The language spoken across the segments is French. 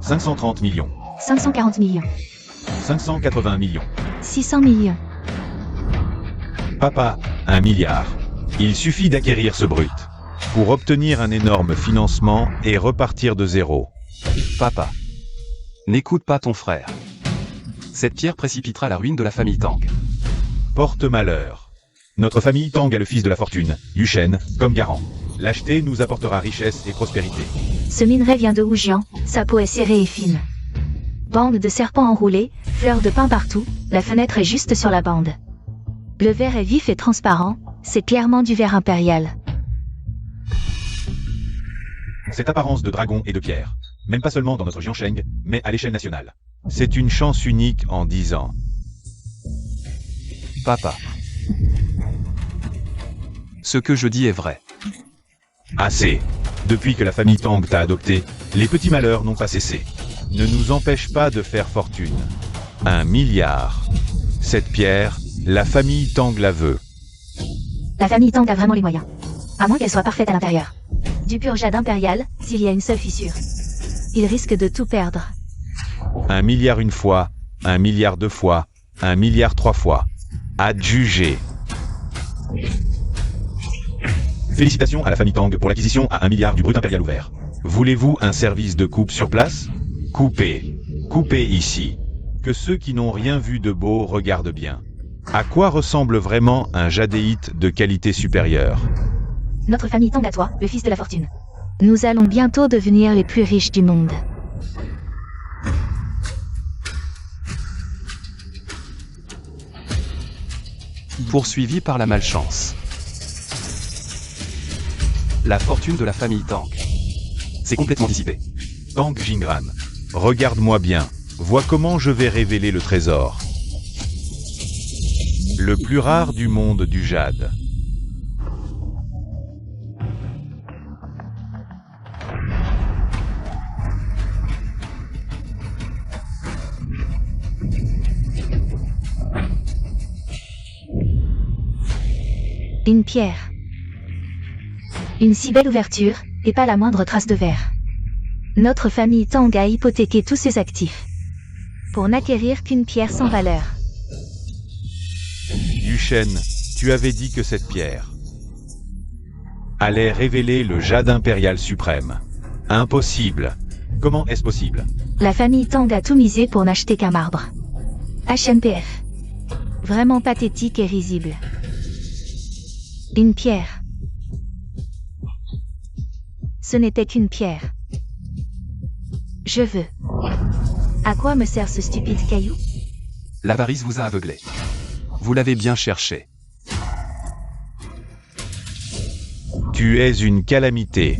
530 millions. 540 millions. 580 millions. 600 millions. Papa, 1 milliard. Il suffit d'acquérir ce brut pour obtenir un énorme financement et repartir de zéro. Papa, n'écoute pas ton frère. Cette pierre précipitera la ruine de la famille Tang. Porte malheur. Notre famille Tang a le fils de la fortune, Yushen, comme garant. L'acheter nous apportera richesse et prospérité. Ce minerai vient de Wujian, sa peau est serrée et fine. Bande de serpents enroulés, fleurs de pin partout, la fenêtre est juste sur la bande. Le verre est vif et transparent, c'est clairement du verre impérial. Cette apparence de dragon et de pierre, même pas seulement dans notre Jiansheng, mais à l'échelle nationale. C'est une chance unique en 10 ans. Papa, ce que je dis est vrai. Assez. Depuis que la famille Tang t'a adopté, les petits malheurs n'ont pas cessé. Ne nous empêche pas de faire fortune. 1 milliard. Cette pierre, la famille Tang la veut. La famille Tang a vraiment les moyens. À moins qu'elle soit parfaite à l'intérieur. Du pur jade impérial, s'il y a une seule fissure. Il risque de tout perdre. 1 milliard une fois, 1 milliard deux fois, 1 milliard trois fois. Adjugé. Félicitations à la famille Tang pour l'acquisition à 1 milliard du brut impérial ouvert. Voulez-vous un service de coupe sur place? Coupez. Coupez ici. Que ceux qui n'ont rien vu de beau regardent bien. À quoi ressemble vraiment un jadéite de qualité supérieure? Notre famille Tang à toi, le fils de la fortune. Nous allons bientôt devenir les plus riches du monde. Poursuivi par la malchance. La fortune de la famille Tang. C'est complètement dissipé. Tang Jingran. Regarde-moi bien. Vois comment je vais révéler le trésor. Le plus rare du monde du jade. Une pierre. Une si belle ouverture, et pas la moindre trace de verre. Notre famille Tang a hypothéqué tous ses actifs. Pour n'acquérir qu'une pierre sans valeur. Yushen, tu avais dit que cette pierre allait révéler le jade impérial suprême. Impossible. Comment est-ce possible? La famille Tang a tout misé pour n'acheter qu'un marbre. HNPF. Vraiment pathétique et risible. Une pierre. Ce n'était qu'une pierre. Je veux. À quoi me sert ce stupide caillou? L'avarice vous a aveuglé. Vous l'avez bien cherché. Tu es une calamité.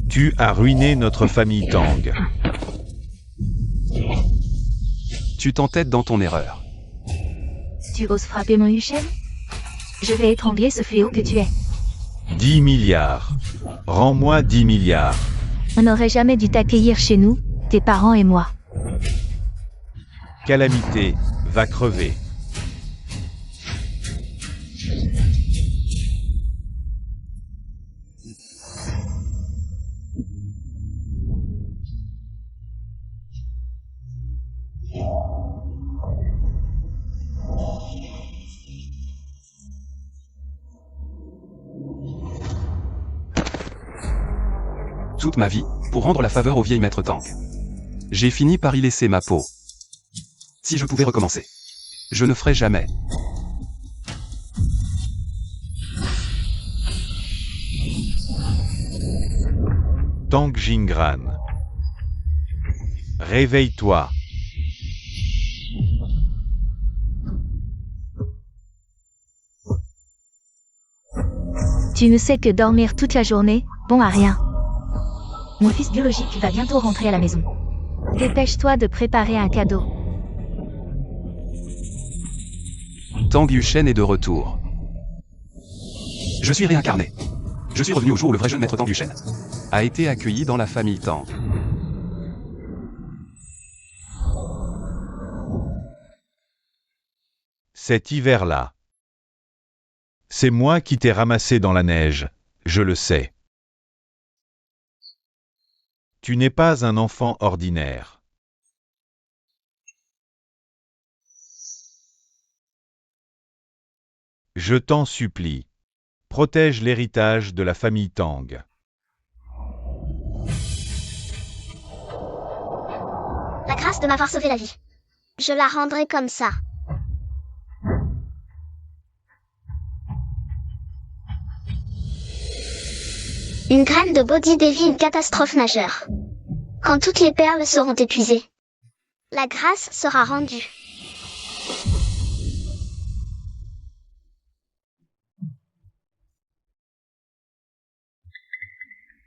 Tu as ruiné notre famille Tang. Tu t'entêtes dans ton erreur. Tu oses frapper mon Yushen? Je vais étrangler ce fléau que tu es. 10 milliards. Rends-moi 10 milliards. On n'aurait jamais dû t'accueillir chez nous, tes parents et moi. Calamité, va crever. Toute ma vie, pour rendre la faveur au vieil maître Tang. J'ai fini par y laisser ma peau. Si je pouvais recommencer, je ne ferais jamais. Tang Jingran. Réveille-toi. Tu ne sais que dormir toute la journée, bon à rien. Mon fils biologique va bientôt rentrer à la maison. Dépêche-toi de préparer un cadeau. Tang Yushen est de retour. Je suis réincarné. Je suis revenu au jour où le vrai jeune maître Tang Yushen a été accueilli dans la famille Tang. Cet hiver-là. C'est moi qui t'ai ramassé dans la neige, je le sais. Tu n'es pas un enfant ordinaire. Je t'en supplie. Protège l'héritage de la famille Tang. La grâce de m'avoir sauvé la vie. Je la rendrai comme ça. Une graine de Bodhi dévie une catastrophe majeure. Quand toutes les perles seront épuisées, la grâce sera rendue.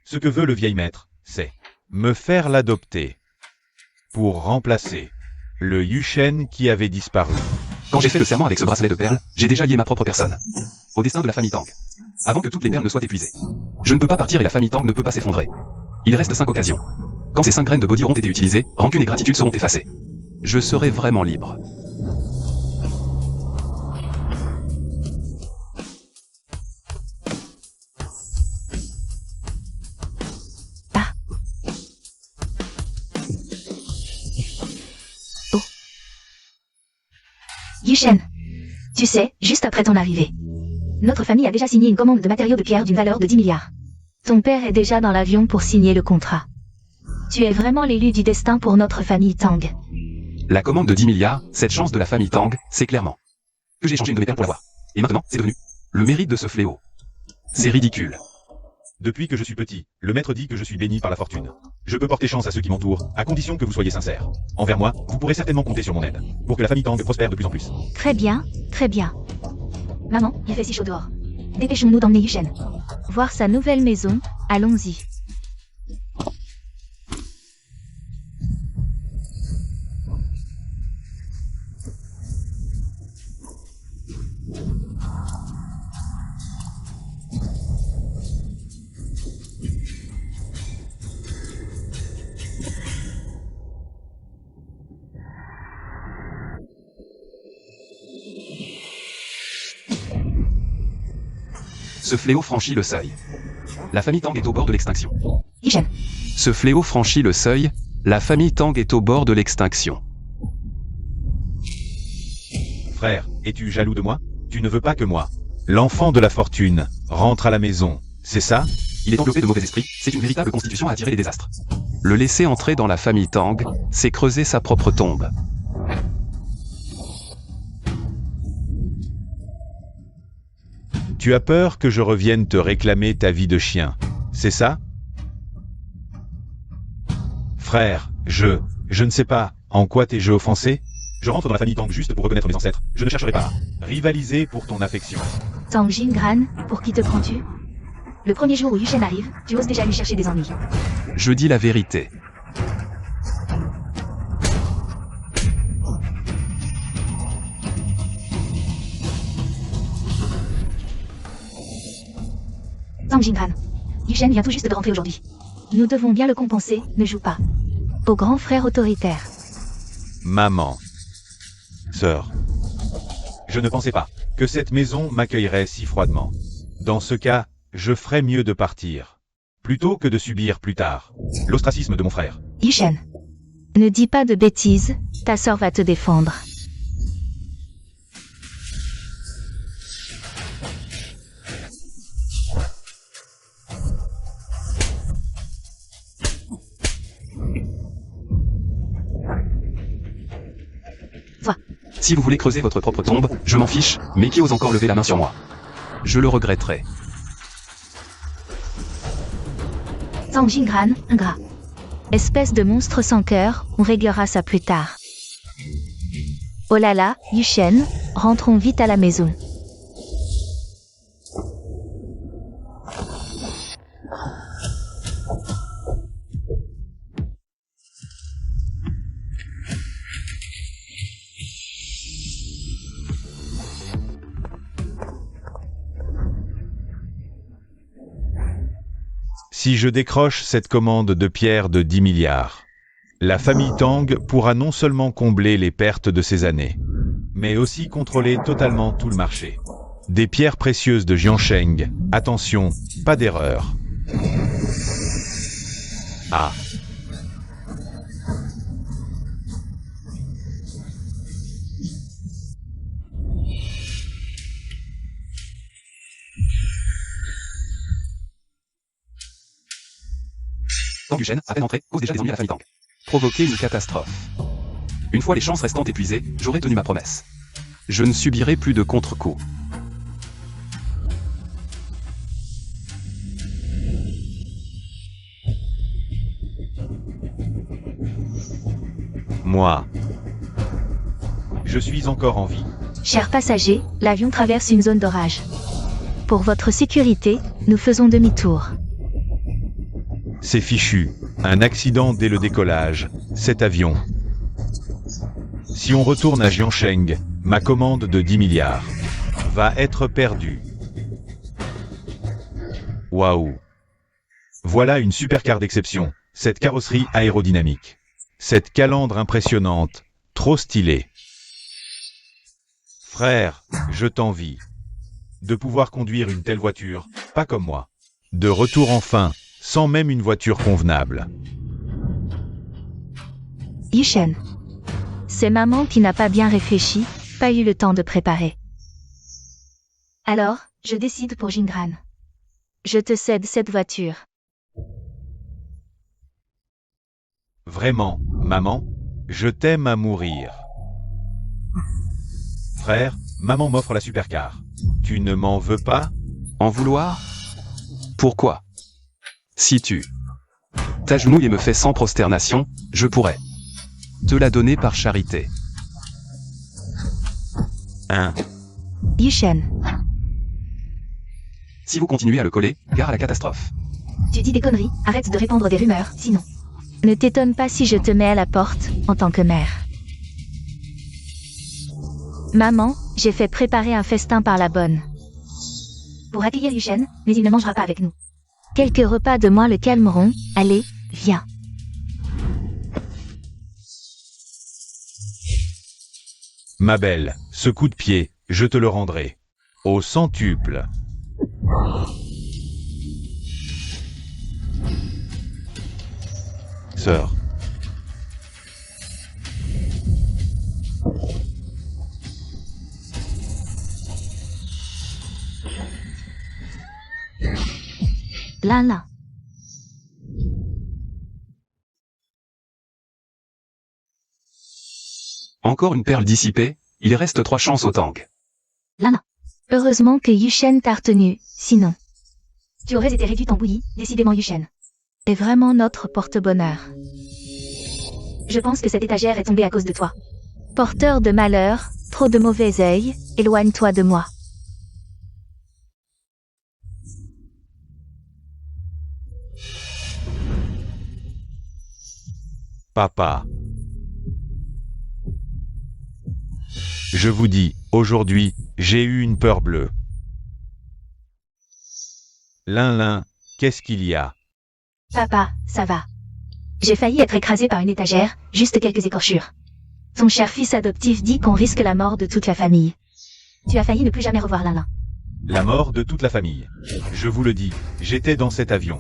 Ce que veut le vieil maître, c'est me faire l'adopter pour remplacer le Yushen qui avait disparu. Quand j'ai fait le serment avec ce bracelet de perles, j'ai déjà lié ma propre personne au destin de la famille Tang, avant que toutes les perles ne soient épuisées. Je ne peux pas partir et la famille Tang ne peut pas s'effondrer. Il reste 5 occasions. Quand ces 5 graines de Bodhi auront été utilisées, rancune et gratitude seront effacées. Je serai vraiment libre. Yushen. Tu sais, juste après ton arrivée, notre famille a déjà signé une commande de matériaux de pierre d'une valeur de 10 milliards. Ton père est déjà dans l'avion pour signer le contrat. Tu es vraiment l'élu du destin pour notre famille Tang. La commande de 10 milliards, cette chance de la famille Tang, c'est clairement que j'ai échangé une de mes perles pour l'avoir. Et maintenant, c'est devenu le mérite de ce fléau. C'est ridicule. Depuis que je suis petit, le maître dit que je suis béni par la fortune. Je peux porter chance à ceux qui m'entourent, à condition que vous soyez sincères. Envers moi, vous pourrez certainement compter sur mon aide, pour que la famille Tang prospère de plus en plus. Très bien, très bien. Maman, il fait si chaud dehors. Dépêchons-nous d'emmener Yushen. Voir sa nouvelle maison, allons-y. Ce fléau franchit le seuil. La famille Tang est au bord de l'extinction. Yushen. Ce fléau franchit le seuil. La famille Tang est au bord de l'extinction. Frère, es-tu jaloux de moi? Tu ne veux pas que moi, l'enfant de la fortune, rentre à la maison, c'est ça? Il est enveloppé de mauvais esprits, c'est une véritable constitution à attirer les désastres. Le laisser entrer dans la famille Tang, c'est creuser sa propre tombe. Tu as peur que je revienne te réclamer ta vie de chien, c'est ça? Frère, je ne sais pas, en quoi t'es-je offensé? Je rentre dans la famille Tang juste pour reconnaître mes ancêtres, je ne chercherai pas à rivaliser pour ton affection. Tang Jingran, pour qui te prends-tu? Le premier jour où Yushen arrive, tu oses déjà lui chercher des ennuis. Je dis la vérité. Tang Jingran. Yushen vient tout juste de rentrer aujourd'hui. Nous devons bien le compenser, ne joue pas. Au grand frère autoritaire. Maman. Sœur. Je ne pensais pas que cette maison m'accueillerait si froidement. Dans ce cas, je ferais mieux de partir, plutôt que de subir plus tard l'ostracisme de mon frère. Yushen. Ne dis pas de bêtises, ta sœur va te défendre. Si vous voulez creuser votre propre tombe, je m'en fiche, mais qui ose encore lever la main sur moi? Je le regretterai. Tang Jingran, ingrat. Espèce de monstre sans cœur, on réglera ça plus tard. Oh là là, Yushen, rentrons vite à la maison. Si je décroche cette commande de pierre de 10 milliards, la famille Tang pourra non seulement combler les pertes de ces années, mais aussi contrôler totalement tout le marché. Des pierres précieuses de Jiansheng, attention, pas d'erreur. Ah. Tang Yuchen, à peine entré, cause déjà des ennuis à la famille Tang. Provoquer une catastrophe. Une fois les chances restantes épuisées, j'aurai tenu ma promesse. Je ne subirai plus de contre-coups. Moi. Je suis encore en vie. Chers passagers, l'avion traverse une zone d'orage. Pour votre sécurité, nous faisons demi-tour. C'est fichu. Un accident dès le décollage. Cet avion. Si on retourne à Jiansheng, ma commande de 10 milliards va être perdue. Waouh. Voilà une supercar d'exception. Cette carrosserie aérodynamique. Cette calandre impressionnante. Trop stylée. Frère, je t'envie. De pouvoir conduire une telle voiture, pas comme moi. De retour enfin, sans même une voiture convenable. Yuchen. C'est maman qui n'a pas bien réfléchi, pas eu le temps de préparer. Alors, je décide pour Jingran. Je te cède cette voiture. Vraiment, maman, je t'aime à mourir. Frère, maman m'offre la supercar. Tu ne m'en veux pas? En vouloir? Pourquoi? Si tu t'agenouilles et me fais sans prosternation, je pourrais te la donner par charité. Hein? Yuchen. Si vous continuez à le coller, gare à la catastrophe. Tu dis des conneries, arrête de répandre des rumeurs, sinon. Ne t'étonne pas si je te mets à la porte, en tant que mère. Maman, j'ai fait préparer un festin par la bonne. Pour accueillir Yuchen, mais il ne mangera pas avec nous. Quelques repas de moins le calmeront, allez, viens. Ma belle, ce coup de pied, je te le rendrai. Au centuple. Sœur. Là. Encore une perle dissipée, il reste 3 chances au tank. Là. Heureusement que Yuchen t'a retenu, sinon. Tu aurais été réduite en bouillie, décidément Yuchen. T'es vraiment notre porte-bonheur. Je pense que cette étagère est tombée à cause de toi. Porteur de malheur, trop de mauvais œil, éloigne-toi de moi. Papa. Je vous dis, aujourd'hui, j'ai eu une peur bleue. Lin, qu'est-ce qu'il y a? Papa, ça va. J'ai failli être écrasé par une étagère, juste quelques écorchures. Ton cher fils adoptif dit qu'on risque la mort de toute la famille. Tu as failli ne plus jamais revoir Lin. La mort de toute la famille. Je vous le dis, j'étais dans cet avion.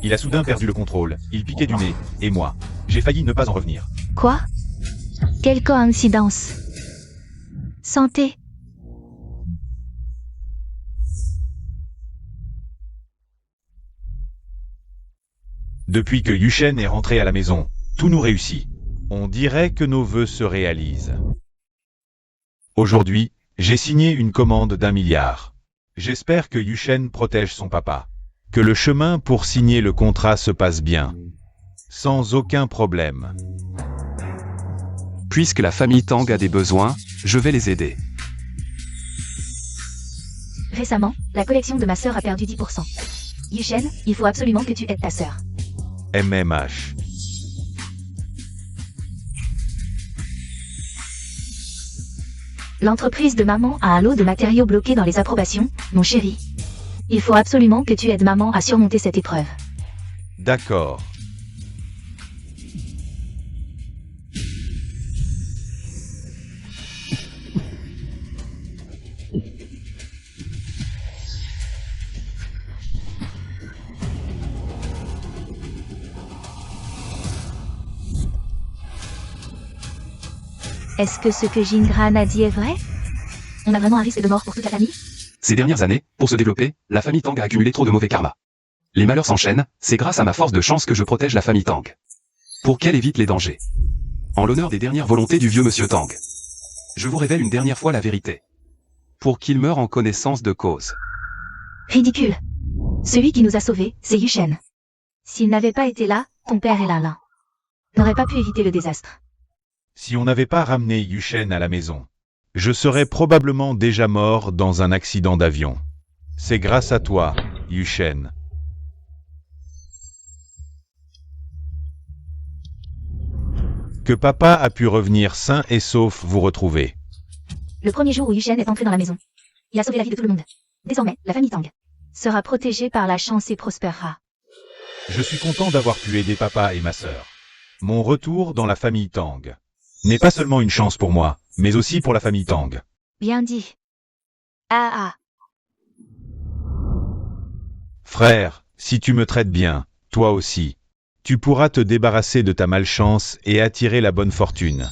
Il a soudain perdu le contrôle, il piquait du nez, et moi, j'ai failli ne pas en revenir. Quoi? Quelle coïncidence. Santé. Depuis que Yuchen est rentré à la maison, tout nous réussit. On dirait que nos vœux se réalisent. Aujourd'hui, j'ai signé une commande d'1 milliard. J'espère que Yuchen protège son papa. Que le chemin pour signer le contrat se passe bien. Sans aucun problème. Puisque la famille Tang a des besoins, je vais les aider. Récemment, la collection de ma sœur a perdu 10%. Yuchen, il faut absolument que tu aides ta sœur. MMH. L'entreprise de maman a un lot de matériaux bloqués dans les approbations, mon chéri. Il faut absolument que tu aides maman à surmonter cette épreuve. D'accord. Est-ce que ce que Jingran a dit est vrai? On a vraiment un risque de mort pour toute la famille? Ces dernières années, pour se développer, la famille Tang a accumulé trop de mauvais karma. Les malheurs s'enchaînent, c'est grâce à ma force de chance que je protège la famille Tang. Pour qu'elle évite les dangers. En l'honneur des dernières volontés du vieux monsieur Tang. Je vous révèle une dernière fois la vérité. Pour qu'il meure en connaissance de cause. Ridicule. Celui qui nous a sauvés, c'est Yushen. S'il n'avait pas été là, ton père et Lin n'aurait pas pu éviter le désastre. Si on n'avait pas ramené Yushen à la maison, je serais probablement déjà mort dans un accident d'avion. C'est grâce à toi, Yushen. Que papa a pu revenir sain et sauf vous retrouver. Le premier jour où Yushen est entré dans la maison, il a sauvé la vie de tout le monde. Désormais, la famille Tang sera protégée par la chance et prospérera. Je suis content d'avoir pu aider papa et ma sœur. Mon retour dans la famille Tang n'est pas seulement une chance pour moi, mais aussi pour la famille Tang. Bien dit. Ah. Frère, si tu me traites bien, toi aussi, tu pourras te débarrasser de ta malchance et attirer la bonne fortune.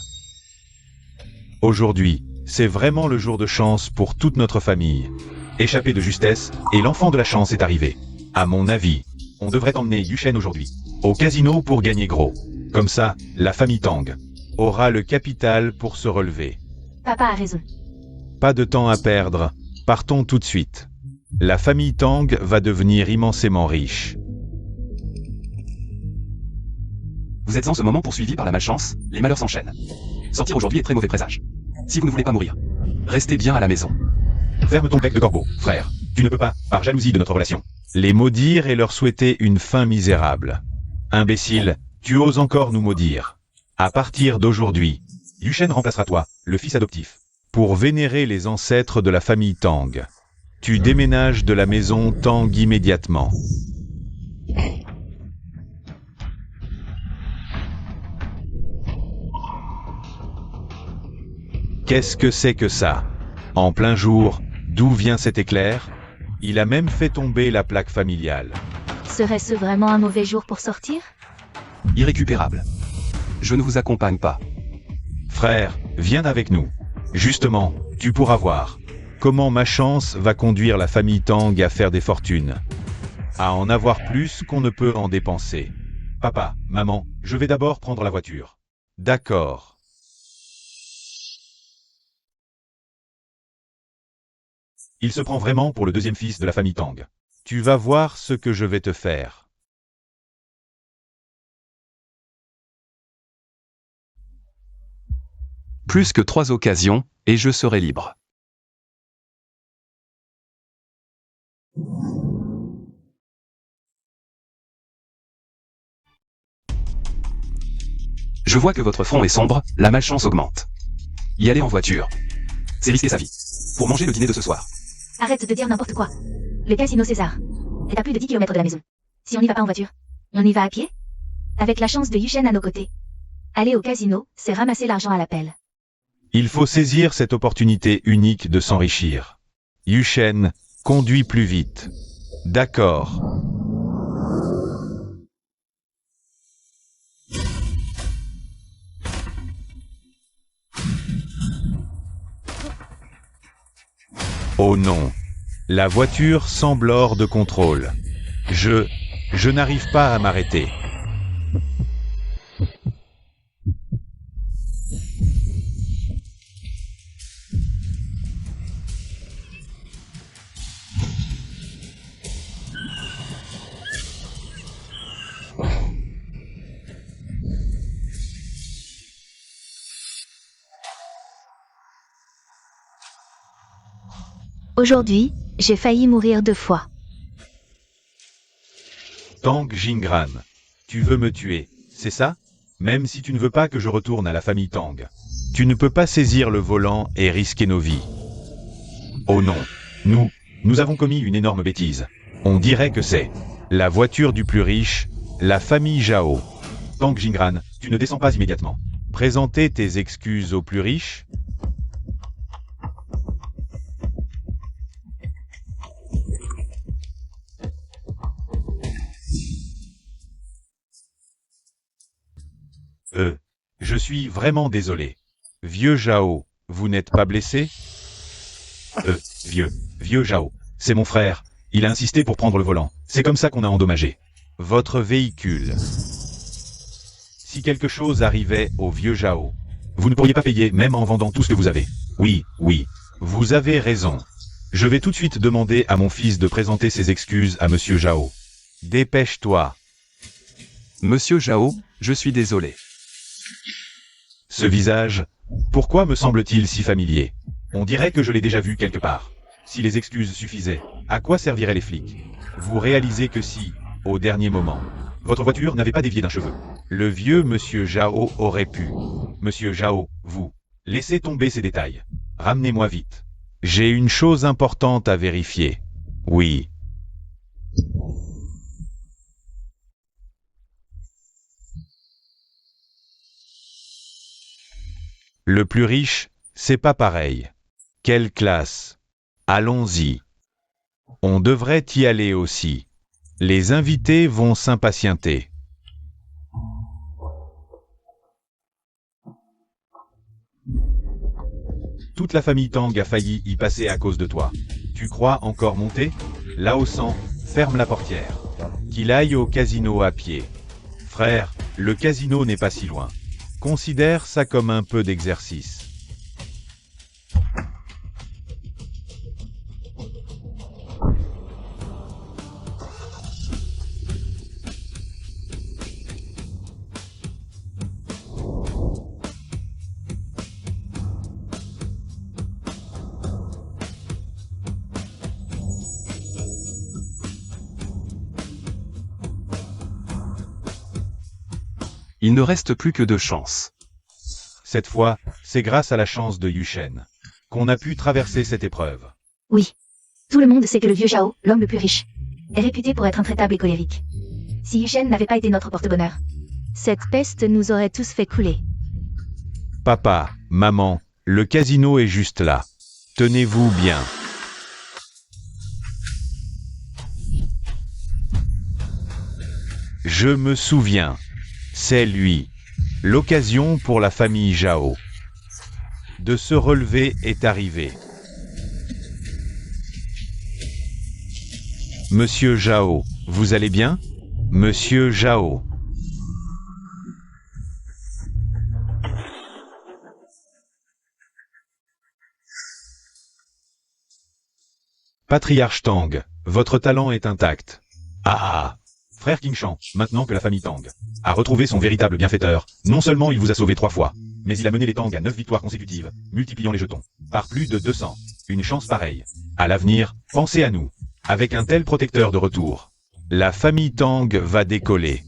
Aujourd'hui, c'est vraiment le jour de chance pour toute notre famille. Échappé de justesse, et l'enfant de la chance est arrivé. À mon avis, on devrait emmener Yushen aujourd'hui au casino pour gagner gros. Comme ça, la famille Tang aura le capital pour se relever. Papa a raison. Pas de temps à perdre, partons tout de suite. La famille Tang va devenir immensément riche. Vous êtes en ce moment poursuivi par la malchance, les malheurs s'enchaînent. Sortir aujourd'hui est très mauvais présage. Si vous ne voulez pas mourir, restez bien à la maison. Ferme ton bec de corbeau, frère. Tu ne peux pas, par jalousie de notre relation, les maudire et leur souhaiter une fin misérable. Imbécile, tu oses encore nous maudire. À partir d'aujourd'hui, Yushen remplacera toi, le fils adoptif, pour vénérer les ancêtres de la famille Tang. Tu déménages de la maison Tang immédiatement. Qu'est-ce que c'est que ça? En plein jour, d'où vient cet éclair? Il a même fait tomber la plaque familiale. Serait-ce vraiment un mauvais jour pour sortir? Irrécupérable. Je ne vous accompagne pas. Frère, viens avec nous. Justement, tu pourras voir comment ma chance va conduire la famille Tang à faire des fortunes. À en avoir plus qu'on ne peut en dépenser. Papa, maman, je vais d'abord prendre la voiture. D'accord. Il se prend vraiment pour le deuxième fils de la famille Tang. Tu vas voir ce que je vais te faire. Plus que 3 occasions, et je serai libre. Je vois que votre front est sombre, la malchance augmente. Y aller en voiture. C'est risquer sa vie. Pour manger le dîner de ce soir. Arrête de dire n'importe quoi. Le casino César est à plus de 10 km de la maison. Si on n'y va pas en voiture, on y va à pied? Avec la chance de Yushen à nos côtés. Aller au casino, c'est ramasser l'argent à l'appel. Il faut saisir cette opportunité unique de s'enrichir. Yushen, conduis plus vite. D'accord. Oh non. La voiture semble hors de contrôle. Je n'arrive pas à m'arrêter. Aujourd'hui, j'ai failli mourir 2 fois. Tang Jingran, tu veux me tuer, c'est ça? Même si tu ne veux pas que je retourne à la famille Tang. Tu ne peux pas saisir le volant et risquer nos vies. Oh non, nous avons commis une énorme bêtise. On dirait que c'est la voiture du plus riche, la famille Zhao. Tang Jingran, tu ne descends pas immédiatement. Présenter tes excuses aux plus riches? Je suis vraiment désolé. Vieux Zhao, vous n'êtes pas blessé? Vieux Zhao, c'est mon frère, Il a insisté pour prendre le volant. C'est comme ça qu'on a endommagé votre véhicule. Si quelque chose arrivait au vieux Zhao, vous ne pourriez pas payer même en vendant tout ce que vous avez. Oui, vous avez raison. Je vais tout de suite demander à mon fils de présenter ses excuses à Monsieur Zhao. Dépêche-toi. Monsieur Zhao, je suis désolé. Ce visage, pourquoi me semble-t-il si familier? On dirait que je l'ai déjà vu quelque part. Si les excuses suffisaient, à quoi serviraient les flics? Vous réalisez que si, au dernier moment, votre voiture n'avait pas dévié d'un cheveu, le vieux Monsieur Zhao aurait pu. Monsieur Zhao, vous, laissez tomber ces détails. Ramenez-moi vite. J'ai une chose importante à vérifier. Oui. Le plus riche, c'est pas pareil. Quelle classe. Allons-y. On devrait y aller aussi. Les invités vont s'impatienter. Toute la famille Tang a failli y passer à cause de toi. Tu crois encore monter? Lao San, ferme la portière. Qu'il aille au casino à pied. Frère, le casino n'est pas si loin. Considère ça comme un peu d'exercice. Il ne reste plus que 2 chances. Cette fois, c'est grâce à la chance de Yushen qu'on a pu traverser cette épreuve. Oui. Tout le monde sait que le vieux Zhao, l'homme le plus riche, est réputé pour être intraitable et colérique. Si Yushen n'avait pas été notre porte-bonheur, cette peste nous aurait tous fait couler. Papa, maman, le casino est juste là. Tenez-vous bien. Je me souviens. C'est lui. L'occasion pour la famille Zhao de se relever est arrivée. Monsieur Zhao, vous allez bien? Monsieur Zhao. Patriarche Tang, votre talent est intact. Frère Qingshan, maintenant que la famille Tang a retrouvé son véritable bienfaiteur, non seulement il vous a sauvé 3 fois, mais il a mené les Tang à 9 victoires consécutives, multipliant les jetons par plus de 200. Une chance pareille. À l'avenir, pensez à nous. Avec un tel protecteur de retour, la famille Tang va décoller.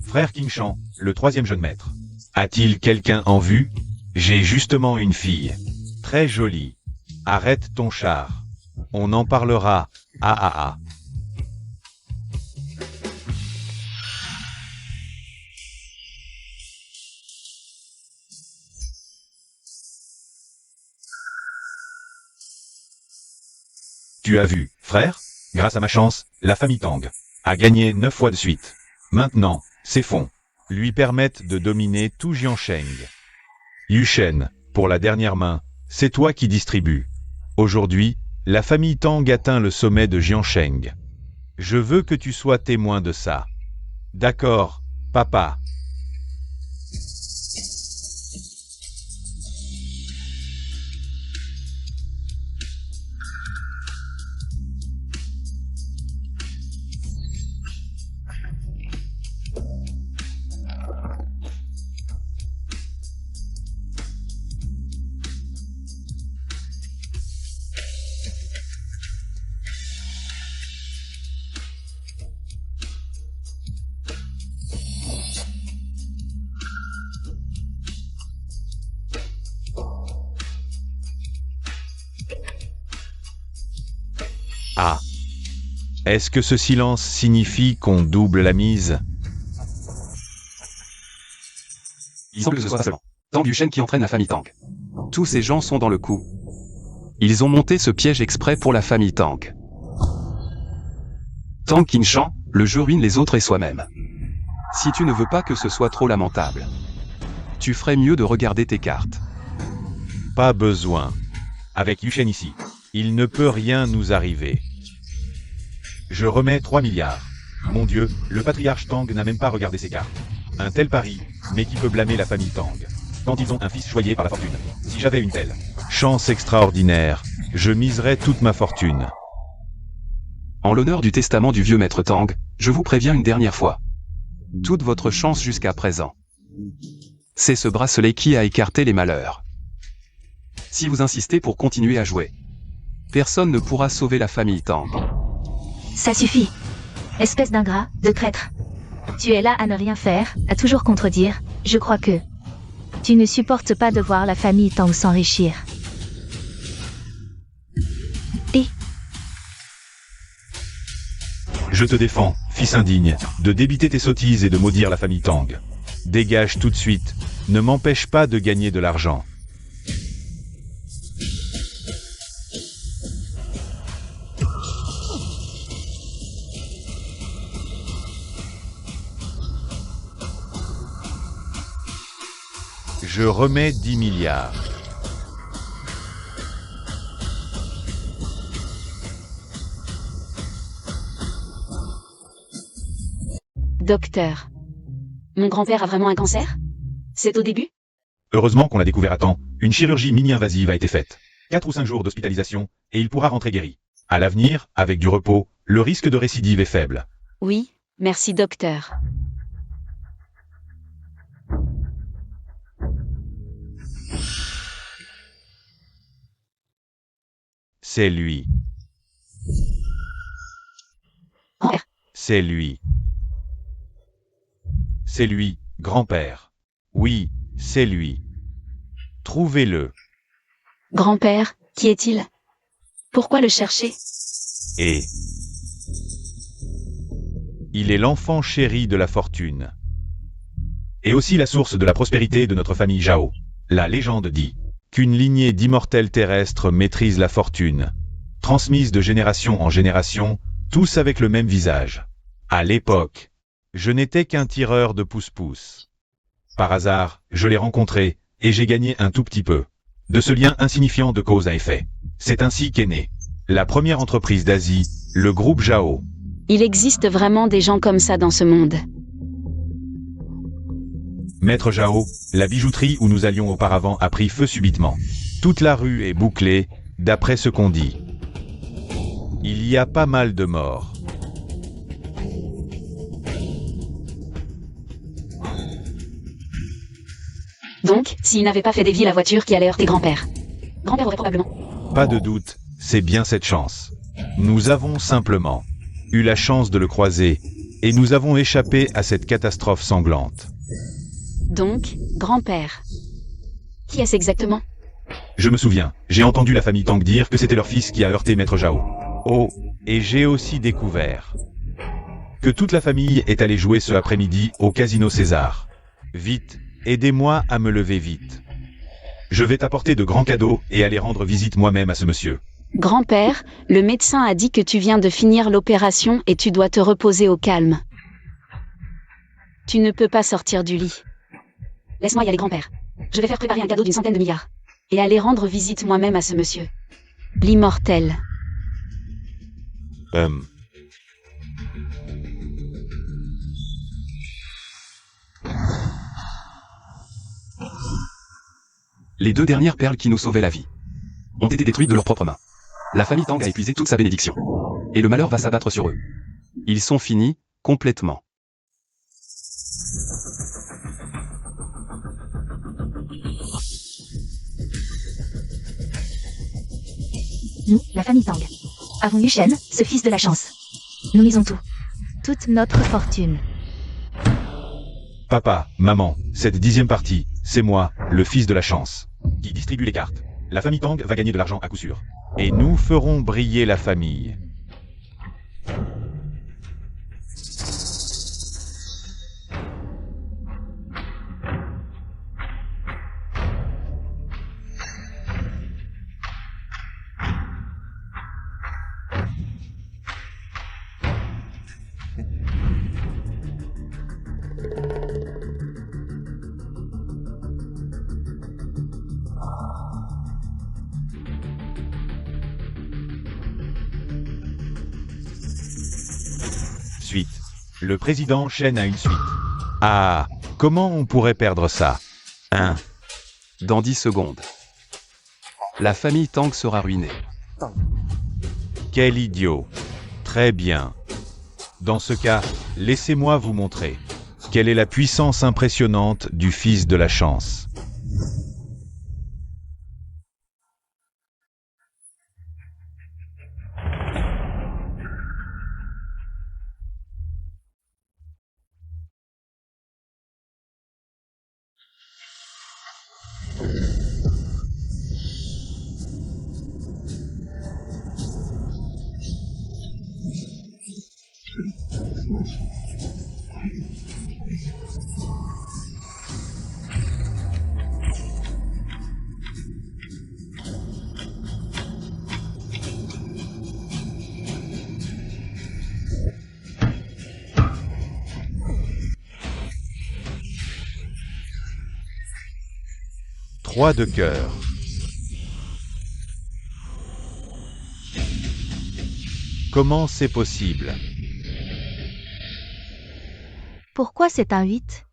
Frère Qingshan, le 3e jeune maître. A-t-il quelqu'un en vue? J'ai justement une fille. Très jolie. Arrête ton char. On en parlera. Tu as vu, frère? Grâce à ma chance, la famille Tang a gagné 9 fois de suite. Maintenant, ses fonds lui permettent de dominer tout Jiansheng. Yushen, pour la dernière main, c'est toi qui distribues. Aujourd'hui, la famille Tang atteint le sommet de Jiansheng. Je veux que tu sois témoin de ça. D'accord, papa. Est-ce que ce silence signifie qu'on double la mise? Il semble que ce soit seulement Tang Yushen qui entraîne la famille Tang. Tous ces gens sont dans le coup. Ils ont monté ce piège exprès pour la famille Tang. Tang Qingshan, le jeu ruine les autres et soi-même. Si tu ne veux pas que ce soit trop lamentable, tu ferais mieux de regarder tes cartes. Pas besoin. Avec Yushen ici, Il ne peut rien nous arriver. Je remets 3 milliards. Mon Dieu, le patriarche Tang n'a même pas regardé ses cartes. Un tel pari, mais qui peut blâmer la famille Tang quand ils ont un fils choyé par la fortune. Si j'avais une telle chance extraordinaire, je miserais toute ma fortune. En l'honneur du testament du vieux maître Tang, je vous préviens une dernière fois. Toute votre chance jusqu'à présent, c'est ce bracelet qui a écarté les malheurs. Si vous insistez pour continuer à jouer, personne ne pourra sauver la famille Tang. Ça suffit. Espèce d'ingrat, de traître. Tu es là à ne rien faire, à toujours contredire. Je crois que tu ne supportes pas de voir la famille Tang s'enrichir. Et Je te défends, fils indigne, de débiter tes sottises et de maudire la famille Tang. Dégage tout de suite, ne m'empêche pas de gagner de l'argent. Je remets 10 milliards. Docteur. Mon grand-père a vraiment un cancer? C'est au début? Heureusement qu'on l'a découvert à temps, une chirurgie mini-invasive a été faite. 4 ou 5 jours d'hospitalisation, et il pourra rentrer guéri. À l'avenir, avec du repos, le risque de récidive est faible. Oui, merci docteur. C'est lui. Grand-père. C'est lui. C'est lui, grand-père. Oui, c'est lui. Trouvez-le. Grand-père, qui est-il? Pourquoi le chercher? Et il est l'enfant chéri de la fortune. Et aussi la source de la prospérité de notre famille Zhao. La légende dit qu'une lignée d'immortels terrestres maîtrise la fortune, transmise de génération en génération, tous avec le même visage. À l'époque, je n'étais qu'un tireur de pouce-pouce. Par hasard, je l'ai rencontré, et j'ai gagné un tout petit peu. De ce lien insignifiant de cause à effet. C'est ainsi qu'est née la première entreprise d'Asie, le groupe Zhao. Il existe vraiment des gens comme ça dans ce monde. Maître Zhao, la bijouterie où nous allions auparavant a pris feu subitement. Toute la rue est bouclée, d'après ce qu'on dit. Il y a pas mal de morts. Donc, s'il n'avait pas fait dévier la voiture qui allait heurter grand-père. Grand-père aurait probablement... Pas de doute, c'est bien cette chance. Nous avons simplement eu la chance de le croiser, et nous avons échappé à cette catastrophe sanglante. Donc, grand-père. Qui est-ce exactement? Je me souviens, j'ai entendu la famille Tang dire que c'était leur fils qui a heurté Maître Zhao. Oh, et j'ai aussi découvert que toute la famille est allée jouer ce après-midi au Casino César. Vite, aidez-moi à me lever vite. Je vais t'apporter de grands cadeaux et aller rendre visite moi-même à ce monsieur. Grand-père, le médecin a dit que tu viens de finir l'opération et tu dois te reposer au calme. Tu ne peux pas sortir du lit. Laisse-moi y aller, grand-père. Je vais faire préparer un cadeau d'une centaine de milliards. Et aller rendre visite moi-même à ce monsieur. L'immortel. Les 2 dernières perles qui nous sauvaient la vie ont été détruites de leurs propres mains. La famille Tang a épuisé toute sa bénédiction. Et le malheur va s'abattre sur eux. Ils sont finis, complètement. Nous, la famille Tang, avons eu Shen, ce fils de la chance. Nous misons tout. Toute notre fortune. Papa, maman, cette 10e partie, c'est moi, le fils de la chance, qui distribue les cartes. La famille Tang va gagner de l'argent à coup sûr. Et nous ferons briller la famille. Le président Shen a une suite. Ah, comment on pourrait perdre ça? Dans 10 secondes. La famille Tang sera ruinée. Quel idiot. Très bien. Dans ce cas, laissez-moi vous montrer. Quelle est la puissance impressionnante du fils de la chance. Trois de cœur. Comment c'est possible? Pourquoi c'est un 8?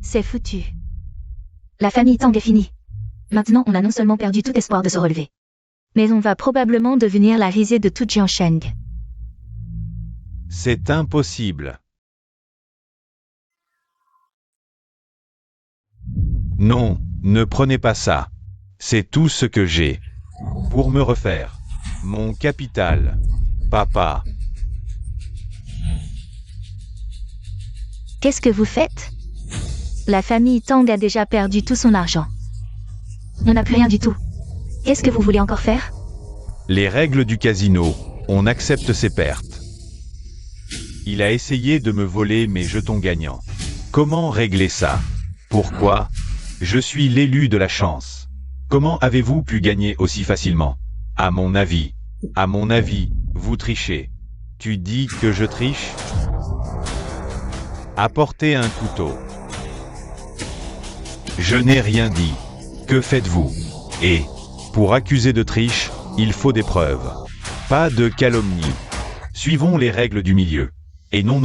C'est foutu. La famille Tang est finie. Maintenant, on a non seulement perdu tout espoir de se relever, mais on va probablement devenir la risée de toute Jiangsheng. C'est impossible. Non, ne prenez pas ça. C'est tout ce que j'ai. Pour me refaire. Mon capital. Papa. Qu'est-ce que vous faites? La famille Tang a déjà perdu tout son argent. On n'a plus rien du tout. Qu'est-ce que vous voulez encore faire? Les règles du casino. On accepte ses pertes. Il a essayé de me voler mes jetons gagnants. Comment régler ça? Pourquoi? Je suis l'élu de la chance. Comment avez-vous pu gagner aussi facilement? À mon avis, vous trichez. Tu dis que je triche? Apportez un couteau. Je n'ai rien dit. Que faites-vous? Et, pour accuser de triche, il faut des preuves. Pas de calomnie. Suivons les règles du milieu. Et non,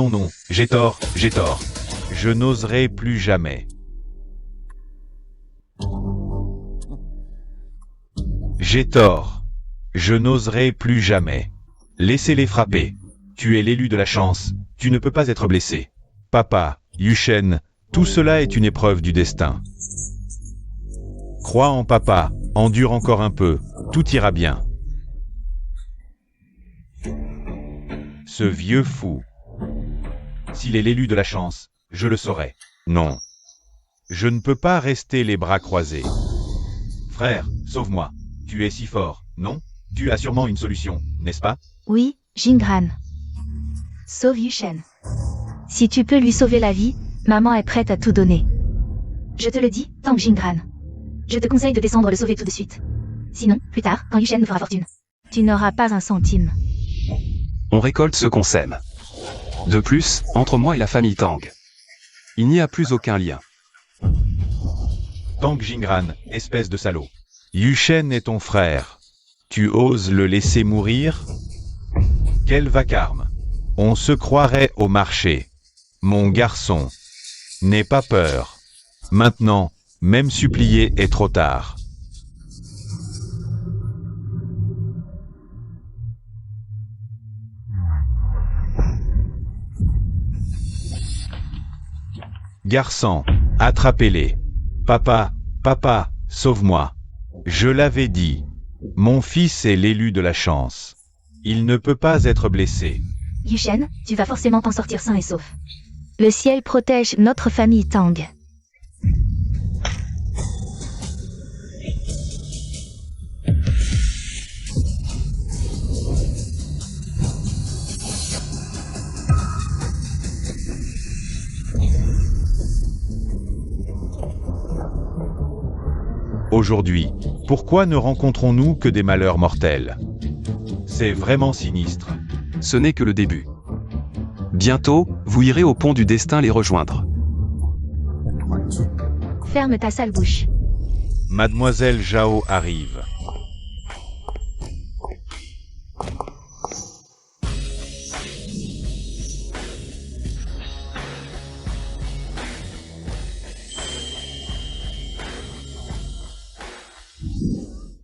j'ai tort. Je n'oserai plus jamais. J'ai tort. Je n'oserai plus jamais. Laissez-les frapper. Tu es l'élu de la chance. Tu ne peux pas être blessé. Papa, Yushen, tout cela est une épreuve du destin. Crois en papa, endure encore un peu, tout ira bien. Ce vieux fou. S'il est l'élu de la chance, je le saurai. Non. Je ne peux pas rester les bras croisés. Frère, sauve-moi. Tu es si fort, non? Tu as sûrement une solution, n'est-ce pas? Oui, Jingran. Sauve Yushen. Si tu peux lui sauver la vie, maman est prête à tout donner. Je te le dis, Tang Jingran. Je te conseille de descendre le sauver tout de suite. Sinon, plus tard, quand Yushen nous fera fortune, tu n'auras pas un centime. On récolte ce qu'on sème. De plus, entre moi et la famille Tang, il n'y a plus aucun lien. Tang Jingran, espèce de salaud. Yushen est ton frère. Tu oses le laisser mourir? Quel vacarme. On se croirait au marché. Mon garçon. N'aie pas peur. Maintenant, même supplier est trop tard. Garçon, attrapez-les. Papa, sauve-moi. Je l'avais dit. Mon fils est l'élu de la chance. Il ne peut pas être blessé. Yushen, tu vas forcément t'en sortir sain et sauf. Le ciel protège notre famille Tang. Aujourd'hui, pourquoi ne rencontrons-nous que des malheurs mortels? C'est vraiment sinistre. Ce n'est que le début. Bientôt, vous irez au pont du destin les rejoindre. Ferme ta sale bouche. Mademoiselle Zhao arrive.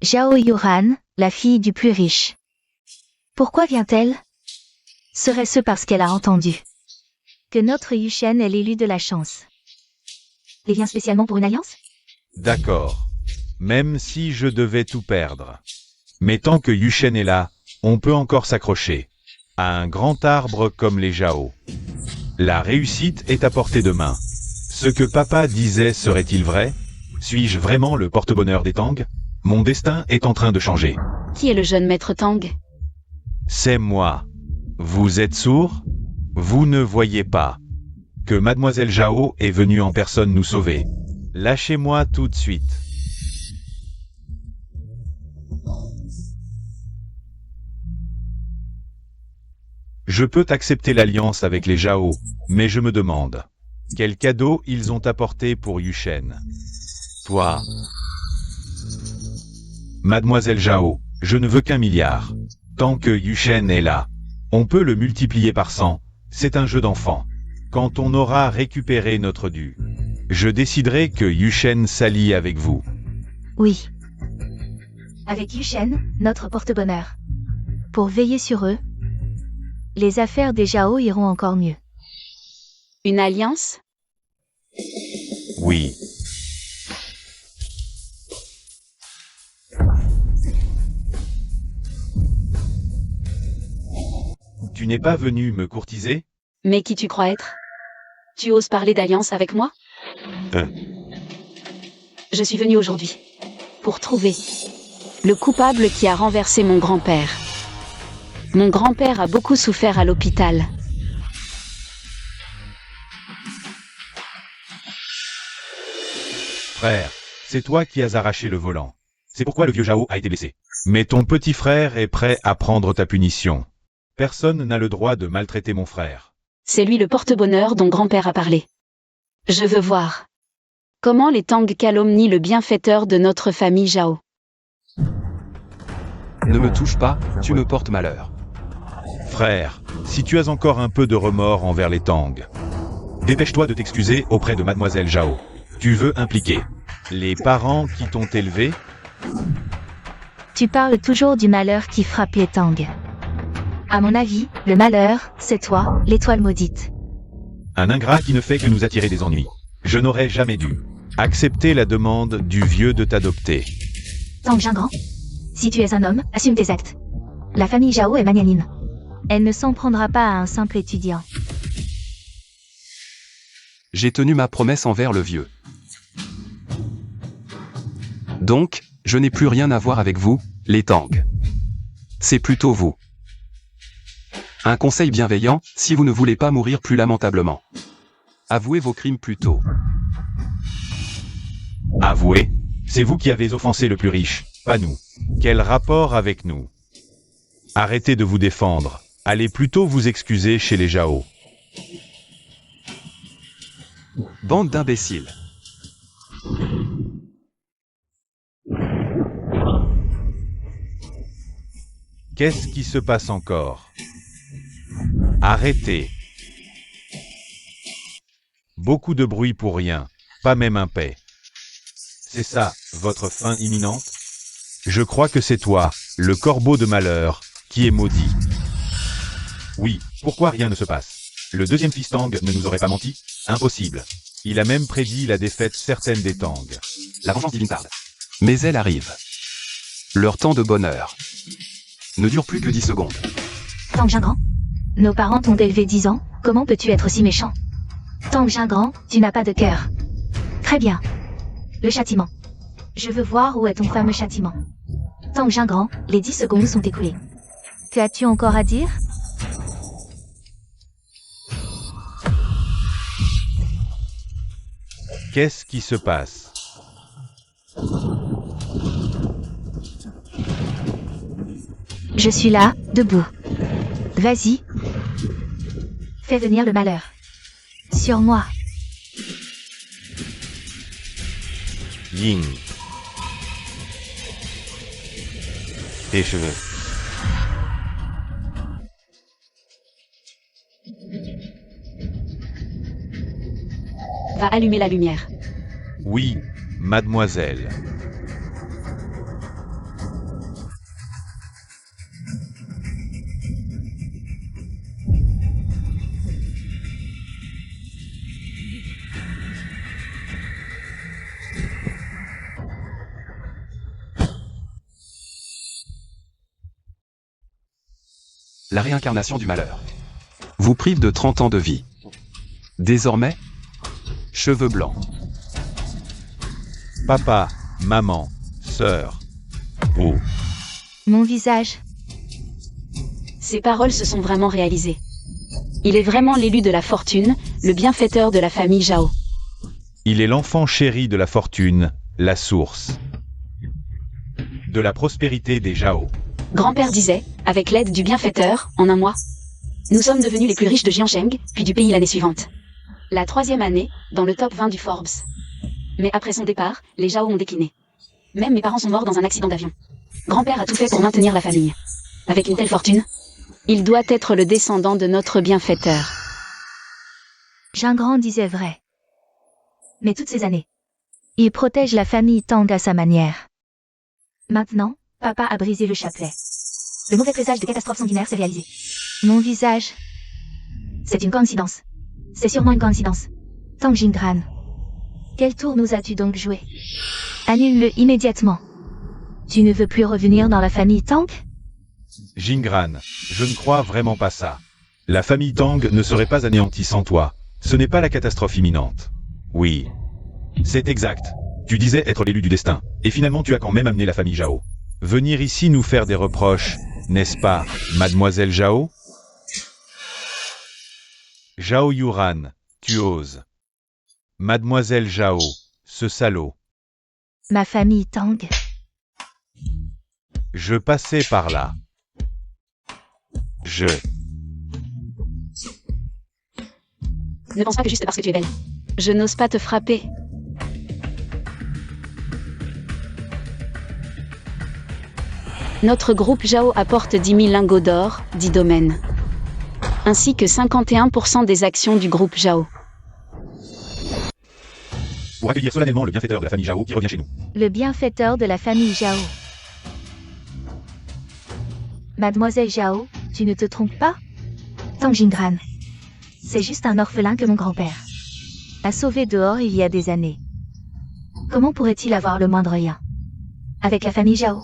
Zhao Yuran, la fille du plus riche. Pourquoi vient-elle? Serait-ce parce qu'elle a entendu que notre Yushen est l'élu de la chance? Elle vient spécialement pour une alliance? D'accord. Même si je devais tout perdre. Mais tant que Yushen est là, on peut encore s'accrocher à un grand arbre comme les Zhao. La réussite est à portée de main. Ce que papa disait serait-il vrai? Suis-je vraiment le porte-bonheur des Tang? Mon destin est en train de changer. Qui est le jeune maître Tang? C'est moi. Vous êtes sourd? Vous ne voyez pas que Mademoiselle Zhao est venue en personne nous sauver. Lâchez-moi tout de suite. Je peux accepter l'alliance avec les Zhao, mais je me demande quel cadeau ils ont apporté pour Yushen. Toi, Mademoiselle Zhao, je ne veux qu'1 milliard. Tant que Yushen est là, on peut le multiplier par 100. C'est un jeu d'enfant. Quand on aura récupéré notre dû, je déciderai que Yushen s'allie avec vous. Oui. Avec Yushen, notre porte-bonheur. Pour veiller sur eux, les affaires des Zhao iront encore mieux. Une alliance? Oui. Tu n'es pas venu me courtiser? Mais qui tu crois être? Tu oses parler d'alliance avec moi? Je suis venu aujourd'hui pour trouver le coupable qui a renversé mon grand-père. Mon grand-père a beaucoup souffert à l'hôpital. Frère, c'est toi qui as arraché le volant. C'est pourquoi le vieux Zhao a été blessé. Mais ton petit frère est prêt à prendre ta punition. Personne n'a le droit de maltraiter mon frère. C'est lui le porte-bonheur dont grand-père a parlé. Je veux voir comment les Tang calomnient le bienfaiteur de notre famille Zhao. Ne me touche pas, tu me portes malheur. Frère, si tu as encore un peu de remords envers les Tang, dépêche-toi de t'excuser auprès de Mademoiselle Zhao. Tu veux impliquer les parents qui t'ont élevé? Tu parles toujours du malheur qui frappe les Tang. À mon avis, le malheur, c'est toi, l'étoile maudite. Un ingrat qui ne fait que nous attirer des ennuis. Je n'aurais jamais dû accepter la demande du vieux de t'adopter. Tang Jingran, si tu es un homme, assume tes actes. La famille Zhao est magnanime. Elle ne s'en prendra pas à un simple étudiant. J'ai tenu ma promesse envers le vieux. Donc, je n'ai plus rien à voir avec vous, les Tang. C'est plutôt vous. Un conseil bienveillant, si vous ne voulez pas mourir plus lamentablement. Avouez vos crimes plus tôt. Avouez, c'est vous qui avez offensé le plus riche, pas nous. Quel rapport avec nous? Arrêtez de vous défendre. Allez plutôt vous excuser chez les Zhao. Bande d'imbéciles. Qu'est-ce qui se passe encore? Arrêtez. Beaucoup de bruit pour rien, pas même un paix. C'est ça, votre fin imminente? Je crois que c'est toi, le corbeau de malheur, qui est maudit. Oui, pourquoi rien ne se passe? Le deuxième fils Tang ne nous aurait pas menti? Impossible. Il a même prédit la défaite certaine des Tang. La vengeance divine tarde. Mais elle arrive. Leur temps de bonheur ne dure plus que 10 secondes. Tang Jingran, nos parents t'ont élevé 10 ans, comment peux-tu être si méchant? Tang Jingran, tu n'as pas de cœur. Très bien. Le châtiment. Je veux voir où est ton fameux châtiment. Tang Jingran, les 10 secondes sont écoulées. Que as-tu encore à dire? Qu'est-ce qui se passe? Je suis là, debout. Vas-y. Fais venir le malheur. Sur moi. Ying. Tes cheveux. Va allumer la lumière. Oui, mademoiselle. La réincarnation du malheur. Vous prive de 30 ans de vie. Désormais, cheveux blancs. Papa, maman, sœur. Oh, Mon visage. Ces paroles se sont vraiment réalisées. Il est vraiment l'élu de la fortune, le bienfaiteur de la famille Zhao. il est l'enfant chéri de la fortune, la source de la prospérité des Zhao. Grand-père disait, avec l'aide du bienfaiteur, en un mois, nous sommes devenus les plus riches de Jiangsheng, puis du pays l'année suivante. La 3e année, dans le top 20 du Forbes. Mais après son départ, les Zhao ont décliné. Même mes parents sont morts dans un accident d'avion. Grand-père a tout fait pour maintenir la famille. Avec une telle fortune, il doit être le descendant de notre bienfaiteur. Jingran disait vrai. Mais toutes ces années, il protège la famille Tang à sa manière. Maintenant, papa a brisé le chapelet. Le mauvais présage des catastrophes sanguinaires s'est réalisé. Mon visage. C'est une coïncidence. C'est sûrement une coïncidence. Tang Jingran. Quel tour nous as-tu donc joué? Annule-le immédiatement. Tu ne veux plus revenir dans la famille Tang? Jingran, je ne crois vraiment pas ça. La famille Tang ne serait pas anéantie sans toi. Ce n'est pas la catastrophe imminente. Oui. C'est exact. Tu disais être l'élu du destin, et finalement tu as quand même amené la famille Zhao. Venir ici nous faire des reproches, n'est-ce pas, mademoiselle Zhao? Zhao Yuran, tu oses. Mademoiselle Zhao, ce salaud. Ma famille Tang. Je passais par là. Ne pense pas que juste parce que tu es belle. Je n'ose pas te frapper. Notre groupe Zhao apporte 10 000 lingots d'or, 10 domaines. Ainsi que 51% des actions du groupe Zhao. Pour accueillir solennellement le bienfaiteur de la famille Zhao qui revient chez nous. Le bienfaiteur de la famille Zhao. Mademoiselle Zhao, tu ne te trompes pas? Tang Jingran. C'est juste un orphelin que mon grand-père a sauvé dehors il y a des années. Comment pourrait-il avoir le moindre lien avec la famille Zhao?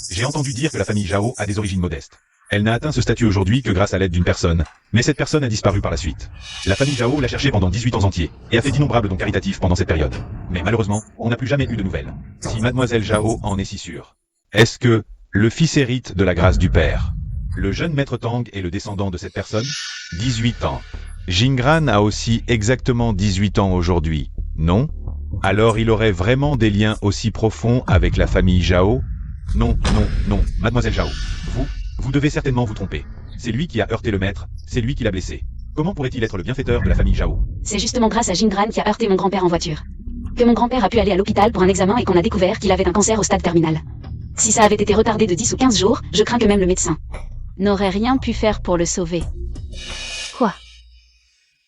J'ai entendu dire que la famille Zhao a des origines modestes. Elle n'a atteint ce statut aujourd'hui que grâce à l'aide d'une personne, mais cette personne a disparu par la suite. La famille Zhao l'a cherché pendant 18 ans entiers, et a fait d'innombrables dons caritatifs pendant cette période. Mais malheureusement, on n'a plus jamais eu de nouvelles. Si mademoiselle Zhao en est si sûre. Est-ce que le fils hérite de la grâce du père? Le jeune maître Tang est le descendant de cette personne? 18 ans. Jingran a aussi exactement 18 ans aujourd'hui, non? Alors il aurait vraiment des liens aussi profonds avec la famille Zhao? Non, mademoiselle Zhao. Vous devez certainement vous tromper. C'est lui qui a heurté le maître, c'est lui qui l'a blessé. Comment pourrait-il être le bienfaiteur de la famille Zhao? C'est justement grâce à Jingran qui a heurté mon grand-père en voiture. Que mon grand-père a pu aller à l'hôpital pour un examen et qu'on a découvert qu'il avait un cancer au stade terminal. Si ça avait été retardé de 10 ou 15 jours, je crains que même le médecin n'aurait rien pu faire pour le sauver. Quoi?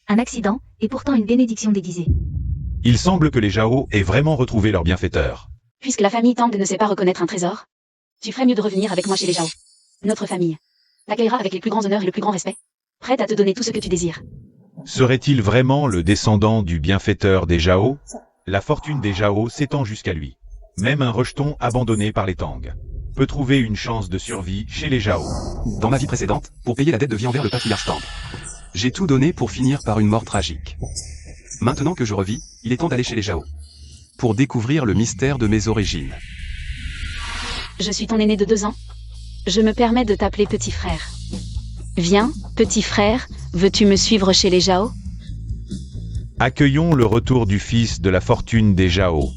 Un accident, et pourtant une bénédiction déguisée. Il semble que les Zhao aient vraiment retrouvé leur bienfaiteur. Puisque la famille Tang ne sait pas reconnaître un trésor, tu ferais mieux de revenir avec moi chez les Zhao. Notre famille t'accueillera avec les plus grands honneurs et le plus grand respect, prête à te donner tout ce que tu désires. Serait-il vraiment le descendant du bienfaiteur des Zhao? La fortune des Zhao s'étend jusqu'à lui. Même un rejeton abandonné par les Tang peut trouver une chance de survie chez les Zhao. Dans ma vie précédente, pour payer la dette de vie envers le patriarche Tang, j'ai tout donné pour finir par une mort tragique. Maintenant que je revis, il est temps d'aller chez les Zhao, pour découvrir le mystère de mes origines. Je suis ton aîné de 2 ans. Je me permets de t'appeler petit frère. Viens, petit frère, veux-tu me suivre chez les Zhao? Accueillons le retour du fils de la fortune des Zhao.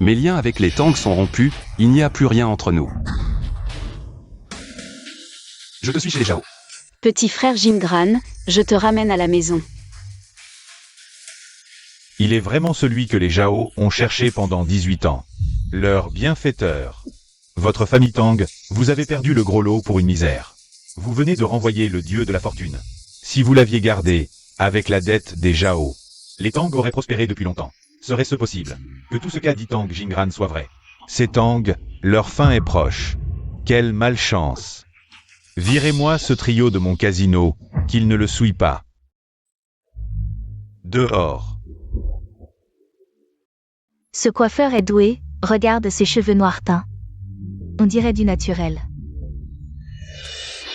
Mes liens avec les Tang sont rompus, il n'y a plus rien entre nous. Je te suis chez les Zhao. Petit frère Jingran, je te ramène à la maison. Il est vraiment celui que les Zhao ont cherché pendant 18 ans. Leur bienfaiteur. Votre famille Tang, vous avez perdu le gros lot pour une misère. Vous venez de renvoyer le dieu de la fortune. Si vous l'aviez gardé, avec la dette des Zhao, les Tang auraient prospéré depuis longtemps. Serait-ce possible que tout ce qu'a dit Tang Jingran soit vrai? Ces Tang, leur fin est proche. Quelle malchance! Virez-moi ce trio de mon casino, qu'il ne le souille pas. Dehors. Ce coiffeur est doué, regarde ses cheveux noirs teints. On dirait du naturel.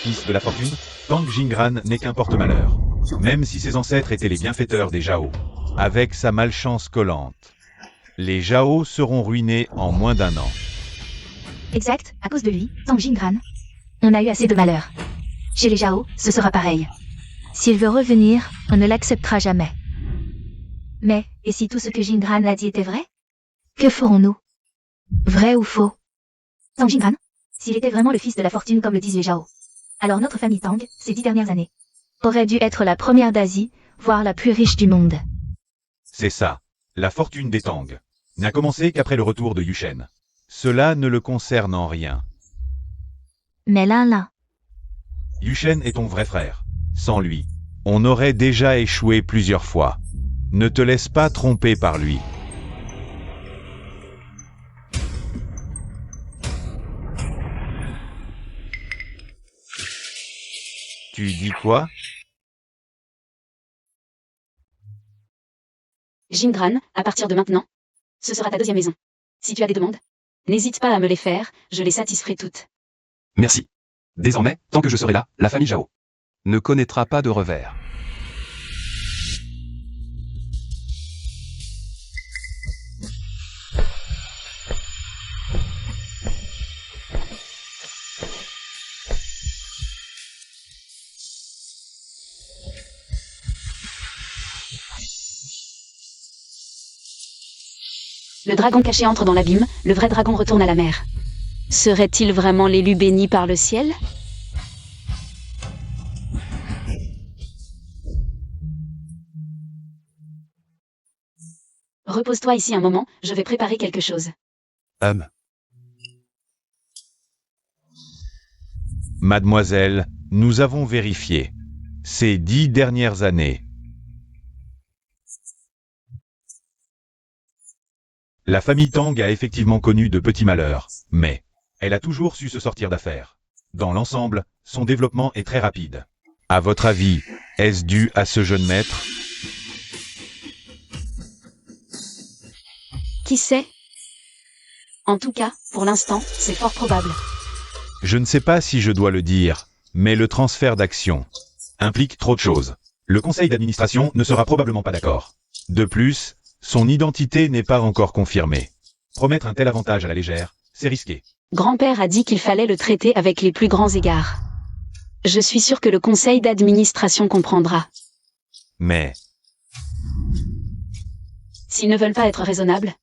Fils de la fortune, Tang Jingran n'est qu'un porte-malheur. Même si ses ancêtres étaient les bienfaiteurs des Zhao. Avec sa malchance collante, les Zhao seront ruinés en moins d'1 an. Exact, à cause de lui, Tang Jingran. On a eu assez de malheur. Chez les Zhao, ce sera pareil. S'il veut revenir, on ne l'acceptera jamais. Mais, et si tout ce que Jingran a dit était vrai? Que ferons-nous? Vrai ou faux? Tang Jingran, s'il était vraiment le fils de la fortune comme le disent les Zhao, alors notre famille Tang, ces 10 dernières années, aurait dû être la première d'Asie, voire la plus riche du monde. C'est ça. La fortune des Tang n'a commencé qu'après le retour de Yushen. Cela ne le concerne en rien. Mais là. Yushen est ton vrai frère. Sans lui, on aurait déjà échoué plusieurs fois. Ne te laisse pas tromper par lui. Tu dis quoi? Jingran, à partir de maintenant, ce sera ta deuxième maison. Si tu as des demandes, n'hésite pas à me les faire, je les satisferai toutes. Merci. Désormais, tant que je serai là, la famille Zhao ne connaîtra pas de revers. Le dragon caché entre dans l'abîme, le vrai dragon retourne à la mer. Serait-il vraiment l'élu béni par le ciel? Repose-toi ici un moment, je vais préparer quelque chose. Mademoiselle, nous avons vérifié. Ces 10 dernières années, la famille Tang a effectivement connu de petits malheurs, mais elle a toujours su se sortir d'affaires. Dans l'ensemble, son développement est très rapide. À votre avis, est-ce dû à ce jeune maître? Qui sait? En tout cas, pour l'instant, c'est fort probable. Je ne sais pas si je dois le dire, mais le transfert d'actions implique trop de choses. Le conseil d'administration ne sera probablement pas d'accord. De plus, son identité n'est pas encore confirmée. Promettre un tel avantage à la légère, c'est risqué. Grand-père a dit qu'il fallait le traiter avec les plus grands égards. Je suis sûr que le conseil d'administration comprendra. Mais, S'ils ne veulent pas être raisonnables,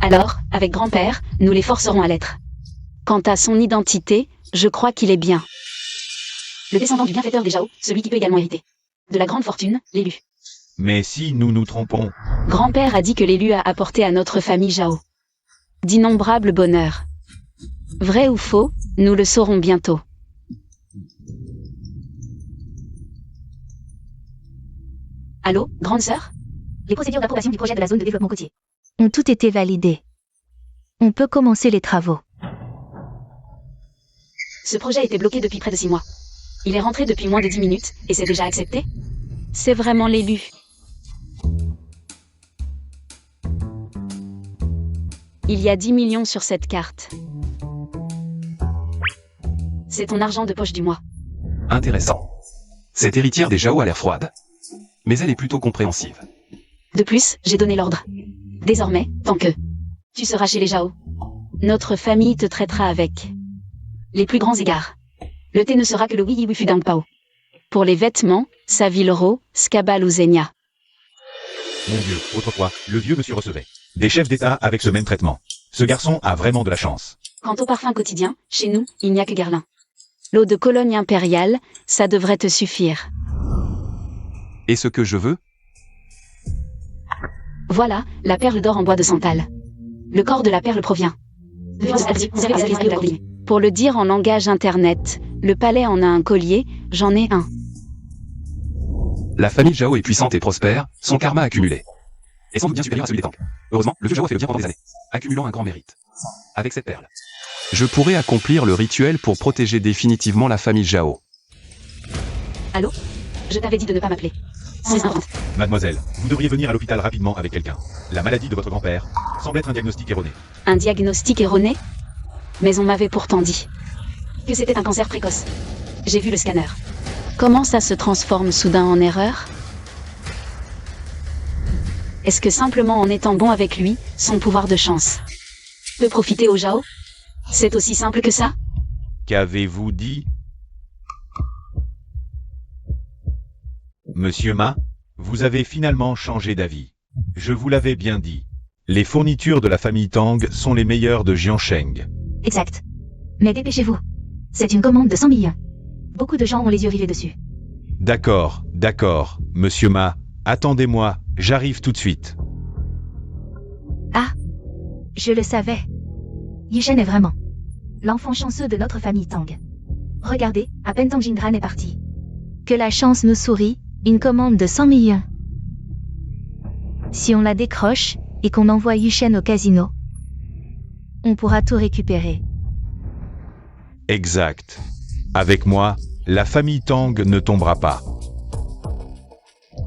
alors, avec grand-père, nous les forcerons à l'être. Quant à son identité, je crois qu'il est bien. Le descendant du bienfaiteur des Zhao, celui qui peut également hériter de la grande fortune, l'élu. mais si nous nous trompons, Grand-père a dit que l'élu a apporté à notre famille Zhao d'innombrables bonheurs. Vrai ou faux, nous le saurons bientôt. Allô, grande sœur? Les procédures d'approbation du projet de la zone de développement côtier Ont tout été validés. On peut commencer les travaux. Ce projet était bloqué depuis près de 6 mois. Il est rentré depuis moins de 10 minutes, et c'est déjà accepté? C'est vraiment l'élu. Il y a 10 millions sur cette carte. C'est ton argent de poche du mois. Intéressant. Cette héritière des Zhao a l'air froide, mais elle est plutôt compréhensive. De plus, j'ai donné l'ordre. Désormais, tant que tu seras chez les Zhao, notre famille te traitera avec les plus grands égards. Le thé ne sera que le Wii Wifu Pao. Pour les vêtements, Savilro, Skabal ou Zenia. mon Dieu, autrefois, le vieux monsieur recevait des chefs d'État avec ce même traitement. Ce garçon a vraiment de la chance. Quant au parfum quotidien, chez nous, il n'y a que Guerlain. L'eau de Cologne impériale, ça devrait te suffire. Et ce que je veux? Voilà, la perle d'or en bois de santal. Le corps de la perle provient. Pour le dire en langage internet, le palais en a un collier, j'en ai un. La famille Zhao est puissante et prospère, son karma accumulé est sans doute bien supérieur à celui des Tang. Heureusement, le vieux Zhao a fait le bien pendant des années, accumulant un grand mérite. Avec cette perle, je pourrais accomplir le rituel pour protéger définitivement la famille Zhao. Allô? Je t'avais dit de ne pas m'appeler. Mademoiselle, vous devriez venir à l'hôpital rapidement avec quelqu'un. La maladie de votre grand-père semble être un diagnostic erroné. Un diagnostic erroné? Mais on m'avait pourtant dit que c'était un cancer précoce. J'ai vu le scanner. Comment ça se transforme soudain en erreur? Est-ce que simplement en étant bon avec lui, son pouvoir de chance peut profiter au Jao? C'est aussi simple que ça? Qu'avez-vous dit? Monsieur Ma, vous avez finalement changé d'avis. Je vous l'avais bien dit. Les fournitures de la famille Tang sont les meilleures de Jiansheng. Exact. Mais dépêchez-vous. C'est une commande de 100 millions. Beaucoup de gens ont les yeux rivés dessus. D'accord, Monsieur Ma, attendez-moi, j'arrive tout de suite. Ah, je le savais. Yushen est vraiment l'enfant chanceux de notre famille Tang. Regardez, à peine Tang Jingran est parti. Que la chance nous sourit, une commande de 100 millions. Si on la décroche, et qu'on envoie Yushen au casino, on pourra tout récupérer. Exact. Avec moi, la famille Tang ne tombera pas.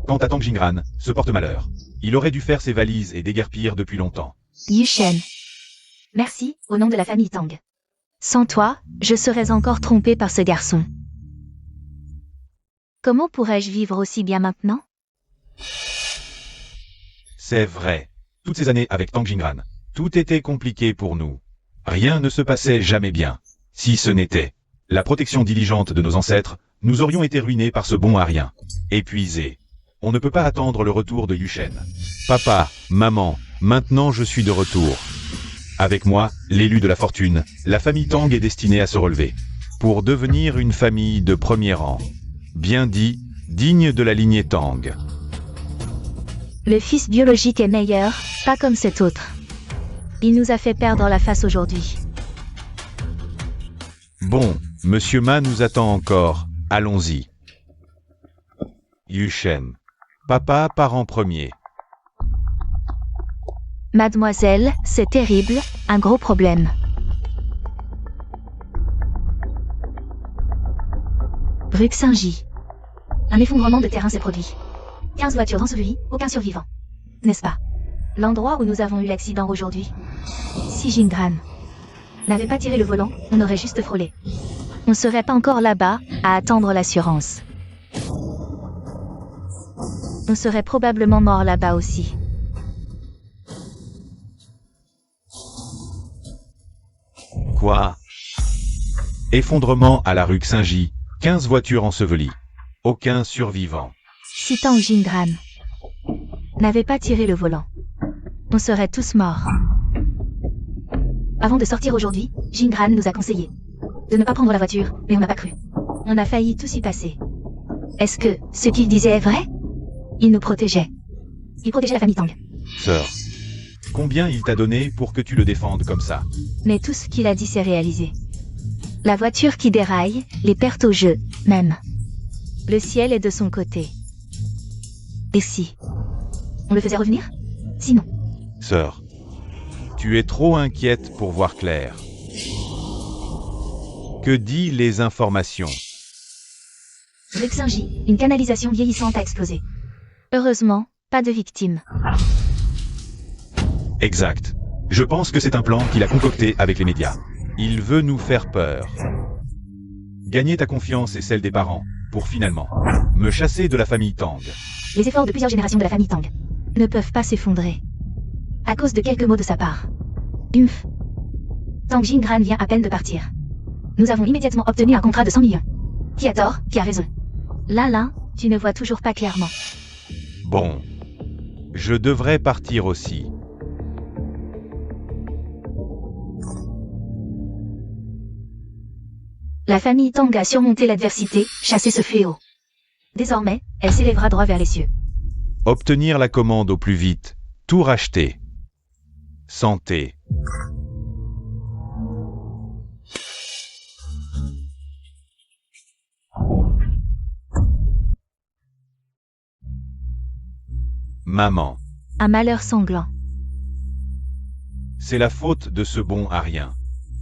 Quant à Tang Jingran, ce porte-malheur. Il aurait dû faire ses valises et déguerpir depuis longtemps. Yushen. Merci, au nom de la famille Tang. Sans toi, je serais encore trompé par ce garçon. Comment pourrais-je vivre aussi bien maintenant? C'est vrai. Toutes ces années avec Tang Jingran, tout était compliqué pour nous. Rien ne se passait jamais bien. Si ce n'était la protection diligente de nos ancêtres, nous aurions été ruinés par ce bon à rien. Épuisés. On ne peut pas attendre le retour de Yushen. Papa, maman, maintenant je suis de retour. Avec moi, l'élu de la fortune, la famille Tang est destinée à se relever. Pour devenir une famille de premier rang. Bien dit, digne de la lignée Tang. Le fils biologique est meilleur, pas comme cet autre. Il nous a fait perdre la face aujourd'hui. Bon, Monsieur Ma nous attend encore, allons-y. Yushen. Papa part en premier. Mademoiselle, c'est terrible, un gros problème. Bruxingy. Un effondrement de terrain s'est produit. 15 voitures ensevelies, aucun survivant. N'est-ce pas? L'endroit où nous avons eu l'accident aujourd'hui. Si Jingran n'avait pas tiré le volant, on aurait juste frôlé. On serait pas encore là-bas, à attendre l'assurance. On serait probablement mort là-bas aussi. Quoi? Effondrement à la rue Xinji, 15 voitures ensevelies. Aucun survivant. Si Tang Jingran n'avait pas tiré le volant, on serait tous morts. Avant de sortir aujourd'hui, Jingran nous a conseillé de ne pas prendre la voiture, mais on n'a pas cru. On a failli tous y passer. Est-ce que ce qu'il disait est vrai? Il nous protégeait. Il protégeait la famille Tang. Sœur, combien il t'a donné pour que tu le défendes comme ça? Mais tout ce qu'il a dit s'est réalisé. La voiture qui déraille, les pertes au jeu, même. Le ciel est de son côté. Et si on le faisait revenir? Sinon. Sœur, tu es trop inquiète pour voir clair. Que disent les informations? Bruxingy, une canalisation vieillissante a explosé. Heureusement, pas de victimes. Exact. Je pense que c'est un plan qu'il a concocté avec les médias. Il veut nous faire peur. Gagner ta confiance et celle des parents, pour finalement me chasser de la famille Tang. Les efforts de plusieurs générations de la famille Tang ne peuvent pas s'effondrer. À cause de quelques mots de sa part. Humph. Tang Jingran vient à peine de partir. Nous avons immédiatement obtenu un contrat de 100 millions. Qui a tort, qui a raison? Là, tu ne vois toujours pas clairement. Bon. Je devrais partir aussi. La famille Tang a surmonté l'adversité, chassé ce fléau. Désormais, elle s'élèvera droit vers les cieux. Obtenir la commande au plus vite. Tout racheter. Santé. Maman. Un malheur sanglant. C'est la faute de ce bon à rien.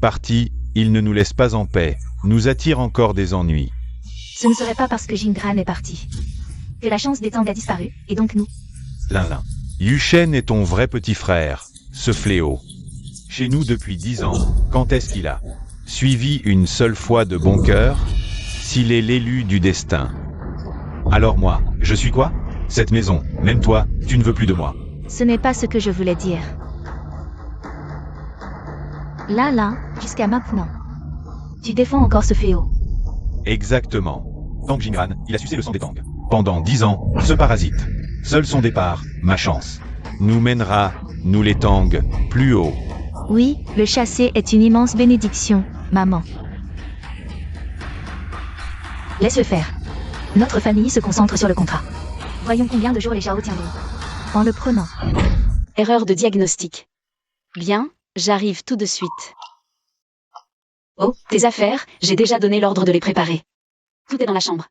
Parti, il ne nous laisse pas en paix, nous attire encore des ennuis. Ce ne serait pas parce que Jingran est parti que la chance des Tang a disparu, et donc nous. Lin. Yushen est ton vrai petit frère, ce fléau. chez nous depuis 10 ans. Quand est-ce qu'il a suivi une seule fois de bon cœur? S'il est l'élu du destin. Alors moi, je suis quoi? Cette maison, même toi, tu ne veux plus de moi. Ce n'est pas ce que je voulais dire. Là, jusqu'à maintenant. Tu défends encore ce fléau. Exactement. Tang Jingran, il a sucé le sang des Tang. Pendant 10 ans, ce parasite. Seul son départ, ma chance, nous mènera, nous les Tang, plus haut. Oui, le chasser est une immense bénédiction, maman. Laisse-le faire. Notre famille se concentre sur le contrat. Voyons combien de jours les Zhao tiendront. En le prenant. Erreur de diagnostic. Bien, j'arrive tout de suite. Oh, tes affaires, j'ai déjà donné l'ordre de les préparer. Tout est dans la chambre.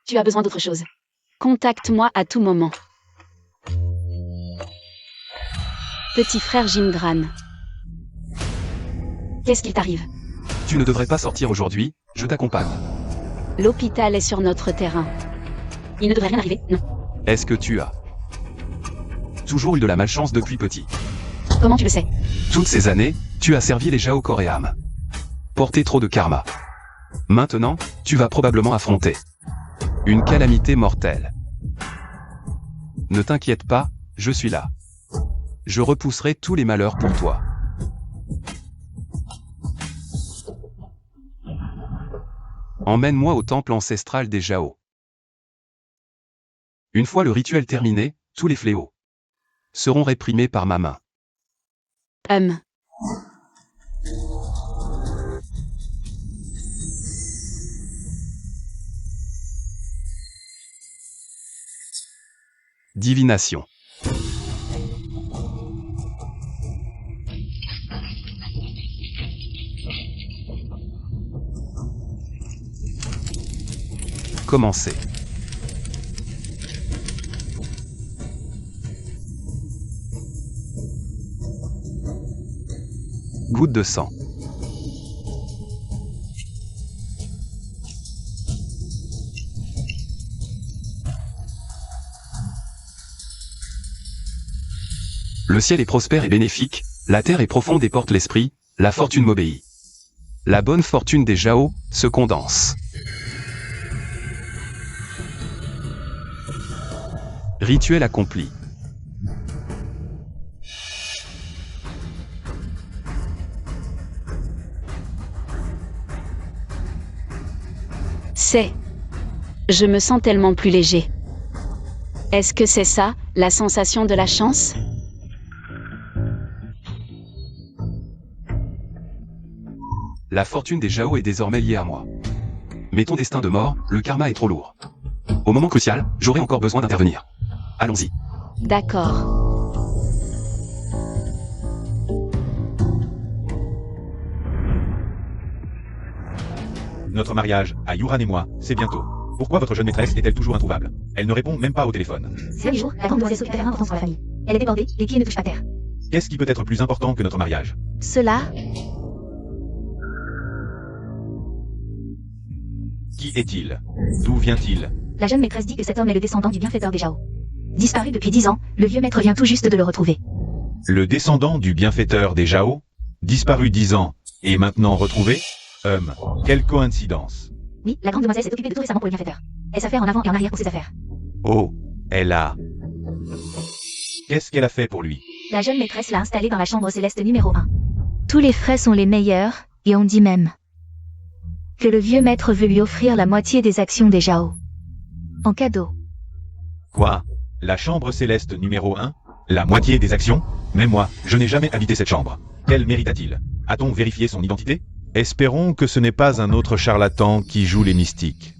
Tu as besoin d'autre chose. Contacte-moi à tout moment. Petit frère Jingran. Qu'est-ce qu'il t'arrive? Tu ne devrais pas sortir aujourd'hui, je t'accompagne. L'hôpital est sur notre terrain. Il ne devrait rien arriver, non. Est-ce que tu as toujours eu de la malchance depuis petit? Comment tu le sais? Toutes ces années, tu as servi les Zhao Coréam. Porté trop de karma. Maintenant, tu vas probablement affronter une calamité mortelle. Ne t'inquiète pas, je suis là. Je repousserai tous les malheurs pour toi. Emmène-moi au temple ancestral des Zhao. Une fois le rituel terminé, tous les fléaux seront réprimés par ma main. Divination. Commencez. Goutte de sang. Le ciel est prospère et bénéfique, la terre est profonde et porte l'esprit, la fortune m'obéit. La bonne fortune des Zhao se condense. Rituel accompli. Je me sens tellement plus léger. Est-ce que c'est ça, la sensation de la chance? La fortune des Zhao est désormais liée à moi. Mais ton destin de mort, le karma est trop lourd. Au moment crucial, j'aurai encore besoin d'intervenir. Allons-y. D'accord. Notre mariage, à Yuran et moi, c'est bientôt. Pourquoi votre jeune maîtresse est-elle toujours introuvable? Elle ne répond même pas au téléphone. Ces derniers jours, la grande demoiselle s'occupe d'affaires importantes pour la famille. Elle est débordée, les pieds ne touchent pas terre. Qu'est-ce qui peut être plus important que notre mariage? Cela, Qui est-il? D'où vient-il? la jeune maîtresse dit que cet homme est le descendant du bienfaiteur des Zhao. Disparu depuis 10 ans, le vieux maître vient tout juste de le retrouver. Le descendant du bienfaiteur des Zhao? Disparu 10 ans, et maintenant retrouvé? Quelle coïncidence. Oui, la grande demoiselle s'est occupée de tout récemment pour le bienfaiteur. Elle s'affaire en avant et en arrière pour ses affaires. Oh, elle a... Qu'est-ce qu'elle a fait pour lui? La jeune maîtresse l'a installé dans la chambre céleste numéro 1. Tous les frais sont les meilleurs, et on dit même que le vieux maître veut lui offrir la moitié des actions des Zhao. En cadeau. Quoi? La chambre céleste numéro 1? La moitié des actions? Même moi, je n'ai jamais habité cette chambre. Quel mérite a-t-il? A-t-on vérifié son identité? Espérons que ce n'est pas un autre charlatan qui joue les mystiques.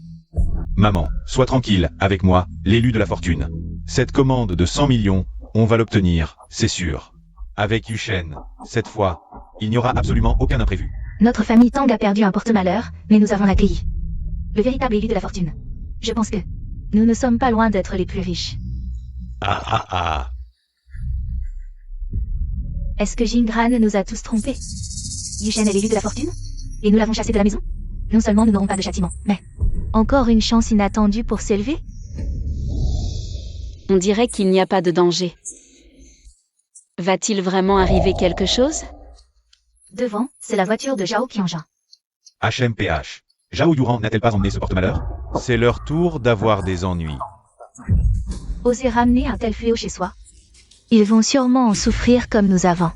Maman, sois tranquille, avec moi, l'élu de la fortune. Cette commande de 100 millions, on va l'obtenir, c'est sûr. Avec Yushen, cette fois, il n'y aura absolument aucun imprévu. Notre famille Tang a perdu un porte-malheur, mais nous avons accueilli le véritable élu de la fortune. Je pense que nous ne sommes pas loin d'être les plus riches. Ah. Est-ce que Jingran nous a tous trompés? Yushen est l'élu de la fortune? Et nous l'avons chassé de la maison? Non seulement nous n'aurons pas de châtiment, mais encore une chance inattendue pour s'élever? On dirait qu'il n'y a pas de danger. Va-t-il vraiment arriver quelque chose? Devant, c'est la voiture de Zhao Qianzhen. HMPH. Zhao Yuran n'a-t-elle pas emmené ce porte-malheur? C'est leur tour d'avoir des ennuis. Oser ramener un tel fléau chez soi. Ils vont sûrement en souffrir comme nous avons.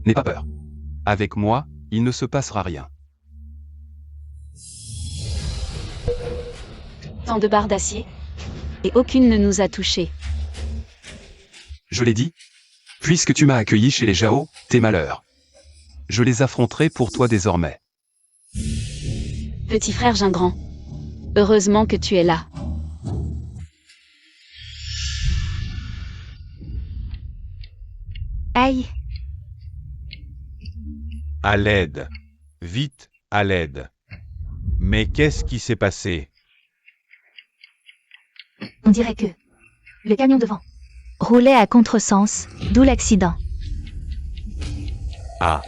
N'aie pas peur. Avec moi, il ne se passera rien. Tant de barres d'acier. Et aucune ne nous a touchés. Je l'ai dit. Puisque tu m'as accueilli chez les Zhao, tes malheurs. Je les affronterai pour toi désormais. Petit frère Gingran. Heureusement que tu es là. Aïe, À l'aide. Vite, à l'aide. Mais qu'est-ce qui s'est passé? on dirait que le camion devant roulait à contresens, d'où l'accident. Ah.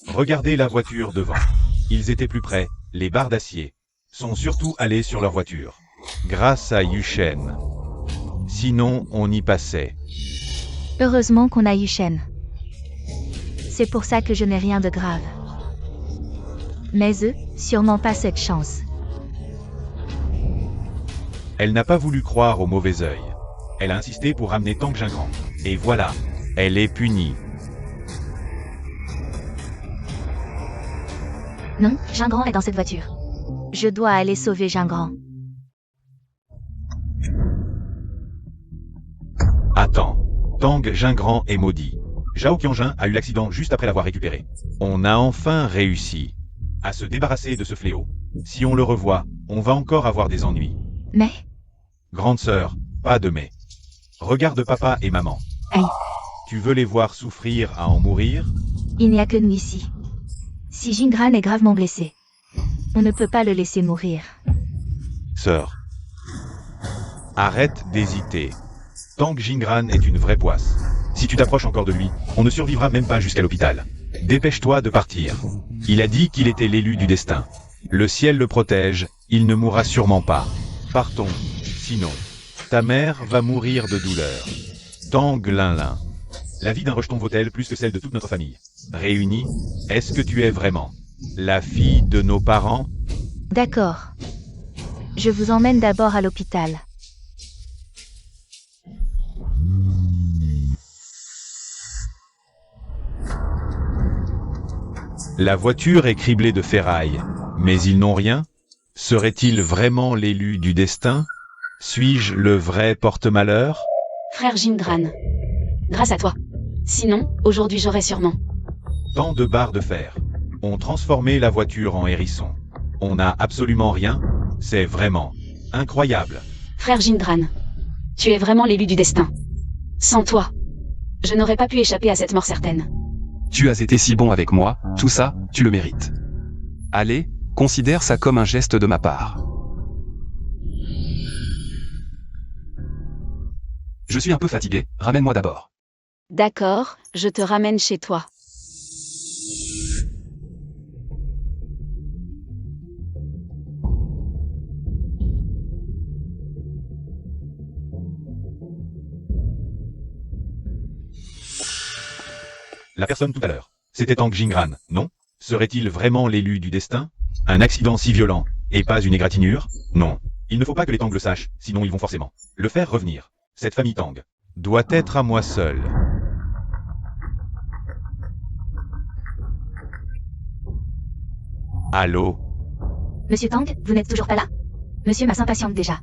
Regardez la voiture devant. Ils étaient plus près, les barres d'acier sont surtout allées sur leur voiture. Grâce à Yushen. Sinon, on y passait. Heureusement qu'on a Yushen. C'est pour ça que je n'ai rien de grave. Mais eux, sûrement pas cette chance. Elle n'a pas voulu croire au mauvais œil. Elle a insisté pour ramener Tang Jingran. Et voilà, elle est punie. Non, Gingran est dans cette voiture. Je dois aller sauver Gingran. Attends. Tang Jingran est maudit. Zhao Qianzhen a eu l'accident juste après l'avoir récupéré. On a enfin réussi à se débarrasser de ce fléau. Si on le revoit, on va encore avoir des ennuis. Mais, Grande sœur, pas de mais. Regarde papa et maman. Aïe. Tu veux les voir souffrir à en mourir? il n'y a que nous ici. Si Jingran est gravement blessé, on ne peut pas le laisser mourir. Sœur. Arrête d'hésiter. Tang Jingran est une vraie poisse. Si tu t'approches encore de lui, on ne survivra même pas jusqu'à l'hôpital. Dépêche-toi de partir. Il a dit qu'il était l'élu du destin. Le ciel le protège, il ne mourra sûrement pas. Partons, sinon, ta mère va mourir de douleur. Tang Linlin. La vie d'un rejeton vaut-elle plus que celle de toute notre famille? Réunie, est-ce que tu es vraiment la fille de nos parents? D'accord. Je vous emmène d'abord à l'hôpital. La voiture est criblée de ferraille, mais ils n'ont rien? Serait-il vraiment l'élu du destin? Suis-je le vrai porte-malheur? Frère Jingran. Grâce à toi. Sinon, aujourd'hui j'aurais sûrement. Tant de barres de fer ont transformé la voiture en hérisson. On n'a absolument rien? C'est vraiment incroyable. Frère Jingran. Tu es vraiment l'élu du destin. Sans toi, je n'aurais pas pu échapper à cette mort certaine. Tu as été si bon avec moi, tout ça, tu le mérites. Allez, considère ça comme un geste de ma part. Je suis un peu fatigué, ramène-moi d'abord. D'accord, je te ramène chez toi. La personne tout à l'heure, c'était Tang Jingran, non? Serait-il vraiment l'élu du destin? Un accident si violent, et pas une égratignure? Non. Il ne faut pas que les Tang le sachent, sinon ils vont forcément le faire revenir. Cette famille Tang doit être à moi seul. Allô? Monsieur Tang, vous n'êtes toujours pas là? Monsieur Ma s'impatiente déjà.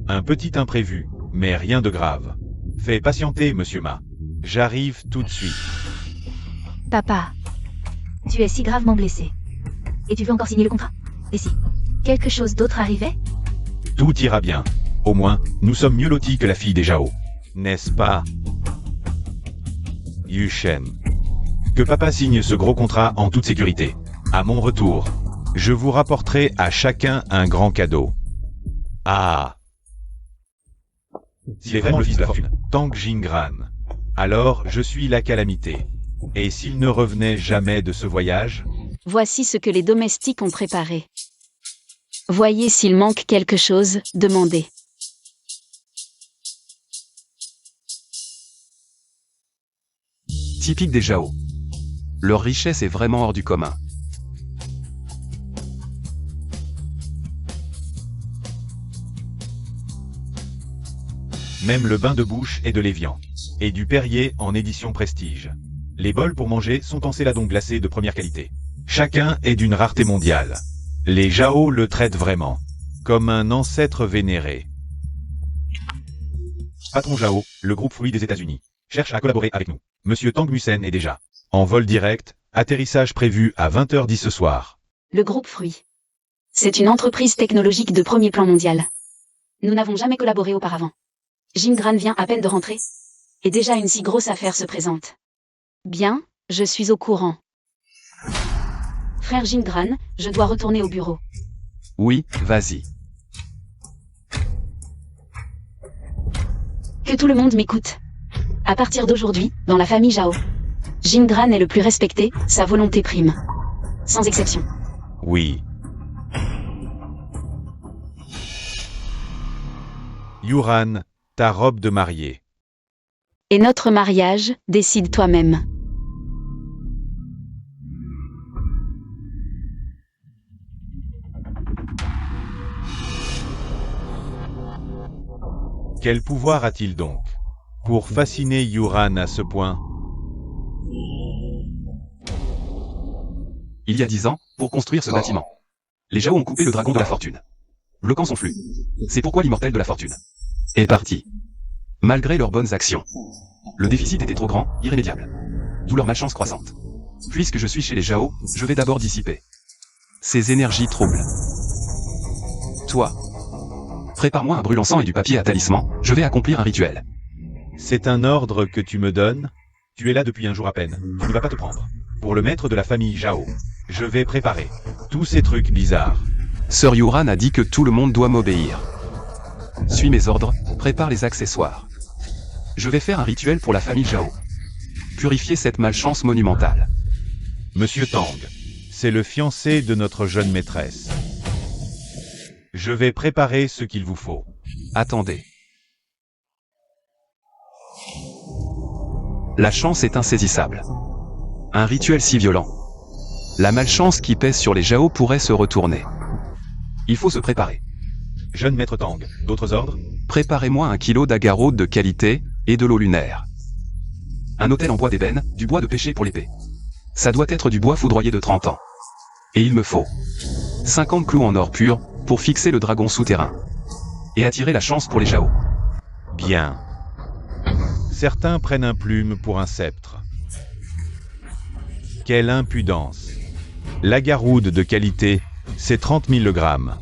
Un petit imprévu, mais rien de grave. Fais patienter, monsieur Ma. J'arrive tout de suite. Papa. Tu es si gravement blessé. Et tu veux encore signer le contrat? Et si quelque chose d'autre arrivait? Tout ira bien. Au moins, nous sommes mieux lotis que la fille des Zhao. N'est-ce pas? Yu Shen. Que papa signe ce gros contrat en toute sécurité. À mon retour, je vous rapporterai à chacun un grand cadeau. Ah! S'il est vraiment le fils de la fortune, Tang Jingran, alors je suis la calamité. Et s'il ne revenait jamais de ce voyage? Voici ce que les domestiques ont préparé. Voyez s'il manque quelque chose, demandez. Typique des Zhao. Leur richesse est vraiment hors du commun. Même le bain de bouche est de l'évian. Et du Perrier en édition prestige. Les bols pour manger sont en céladon glacé de première qualité. Chacun est d'une rareté mondiale. Les Zhao le traitent vraiment. Comme un ancêtre vénéré. Patron Zhao, le groupe Fruits des États-Unis, cherche à collaborer avec nous. Monsieur Tang Musen est déjà en vol direct, atterrissage prévu à 20h10 ce soir. Le groupe Fruits. C'est une entreprise technologique de premier plan mondial. Nous n'avons jamais collaboré auparavant. Jingran vient à peine de rentrer. Et déjà une si grosse affaire se présente. Bien, je suis au courant. Frère Jingran, je dois retourner au bureau. Oui, vas-y. Que tout le monde m'écoute. À partir d'aujourd'hui, dans la famille Zhao, Jingran est le plus respecté, sa volonté prime. Sans exception. Oui. Yuran, ta robe de mariée. Et notre mariage, décide toi-même. Quel pouvoir a-t-il donc pour fasciner Yuran à ce point? Il y a 10 ans, pour construire ce bâtiment, les Zhao ont coupé le dragon de la fortune, bloquant son flux. C'est pourquoi l'immortel de la fortune est parti. Malgré leurs bonnes actions, le déficit était trop grand, irrémédiable. D'où leur malchance croissante. Puisque je suis chez les Zhao, je vais d'abord dissiper ces énergies troubles. Toi, prépare-moi un brûle-encens et du papier à talisman, je vais accomplir un rituel. C'est un ordre que tu me donnes? Tu es là depuis un jour à peine, tu ne vas pas te prendre. Pour le maître de la famille Zhao, je vais préparer tous ces trucs bizarres. Sœur Yuran a dit que tout le monde doit m'obéir. Suis mes ordres, prépare les accessoires. Je vais faire un rituel pour la famille Zhao. Purifier cette malchance monumentale. Monsieur Tang, c'est le fiancé de notre jeune maîtresse. Je vais préparer ce qu'il vous faut. Attendez. La chance est insaisissable. Un rituel si violent. La malchance qui pèse sur les Zhao pourrait se retourner. Il faut se préparer. Jeune maître Tang, d'autres ordres? Préparez-moi 1 kilo d'agarot de qualité, et de l'eau lunaire. Un autel en bois d'ébène, du bois de pêcher pour l'épée. Ça doit être du bois foudroyé de 30 ans. Et il me faut 50 clous en or pur, pour fixer le dragon souterrain. Et attirer la chance pour les Zhao. Bien. Certains prennent un plume pour un sceptre. Quelle impudence. L'agaroude de qualité, c'est 30 000 grammes.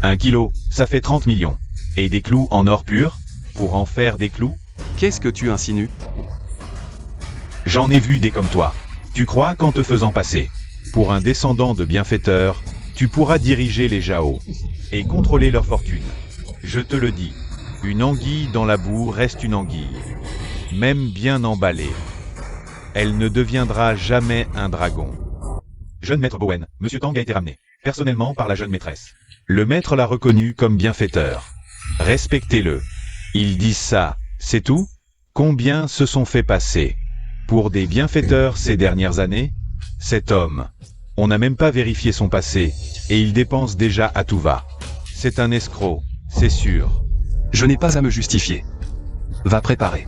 1 kilo, ça fait 30 millions. Et des clous en or pur, pour en faire des clous? Qu'est-ce que tu insinues? J'en ai vu des comme toi. Tu crois qu'en te faisant passer pour un descendant de bienfaiteur, tu pourras diriger les Zhao et contrôler leur fortune? Je te le dis, une anguille dans la boue reste une anguille, même bien emballée. Elle ne deviendra jamais un dragon. Jeune maître Bowen, Monsieur Tang a été ramené, personnellement par la jeune maîtresse. Le maître l'a reconnu comme bienfaiteur. Respectez-le. Ils disent ça, c'est tout? Combien se sont fait passer pour des bienfaiteurs ces dernières années? Cet homme, on n'a même pas vérifié son passé, et il dépense déjà à tout va. C'est un escroc, c'est sûr. Je n'ai pas à me justifier. Va préparer.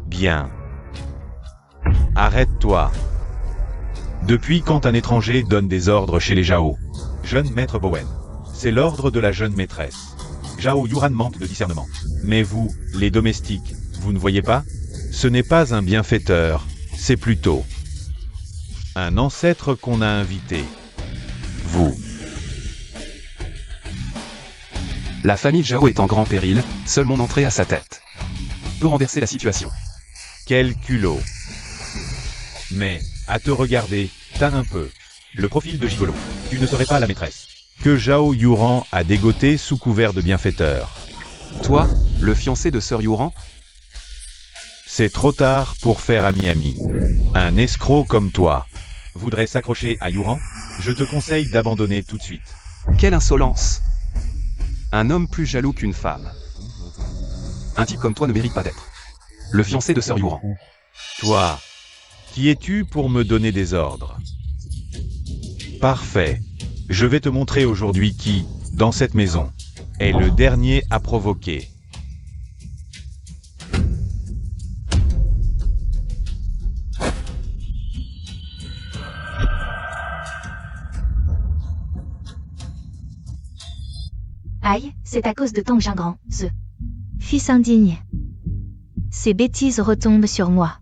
Bien. Arrête-toi. Depuis quand un étranger donne des ordres chez les Zhao? Jeune maître Bowen. C'est l'ordre de la jeune maîtresse. Zhao Yuran manque de discernement. Mais vous, les domestiques, vous ne voyez pas? Ce n'est pas un bienfaiteur, c'est plutôt un ancêtre qu'on a invité. Vous. La famille Zhao est en grand péril, seule mon entrée à sa tête peut renverser la situation. Quel culot. Mais, à te regarder, t'as un peu le profil de gigolo. Tu ne serais pas la maîtresse que Zhao Yuran a dégoté sous couvert de bienfaiteur. Toi, le fiancé de Sœur Yuran? C'est trop tard pour faire ami-ami. Un escroc comme toi voudrait s'accrocher à Yuran? Je te conseille d'abandonner tout de suite. Quelle insolence! Un homme plus jaloux qu'une femme. Un type comme toi ne mérite pas d'être le fiancé de Sœur Yuran. Toi, qui es-tu pour me donner des ordres? Parfait. Je vais te montrer aujourd'hui qui, dans cette maison, est le dernier à provoquer. Aïe, c'est à cause de Tang Jingran, ce fils indigne. Ces bêtises retombent sur moi.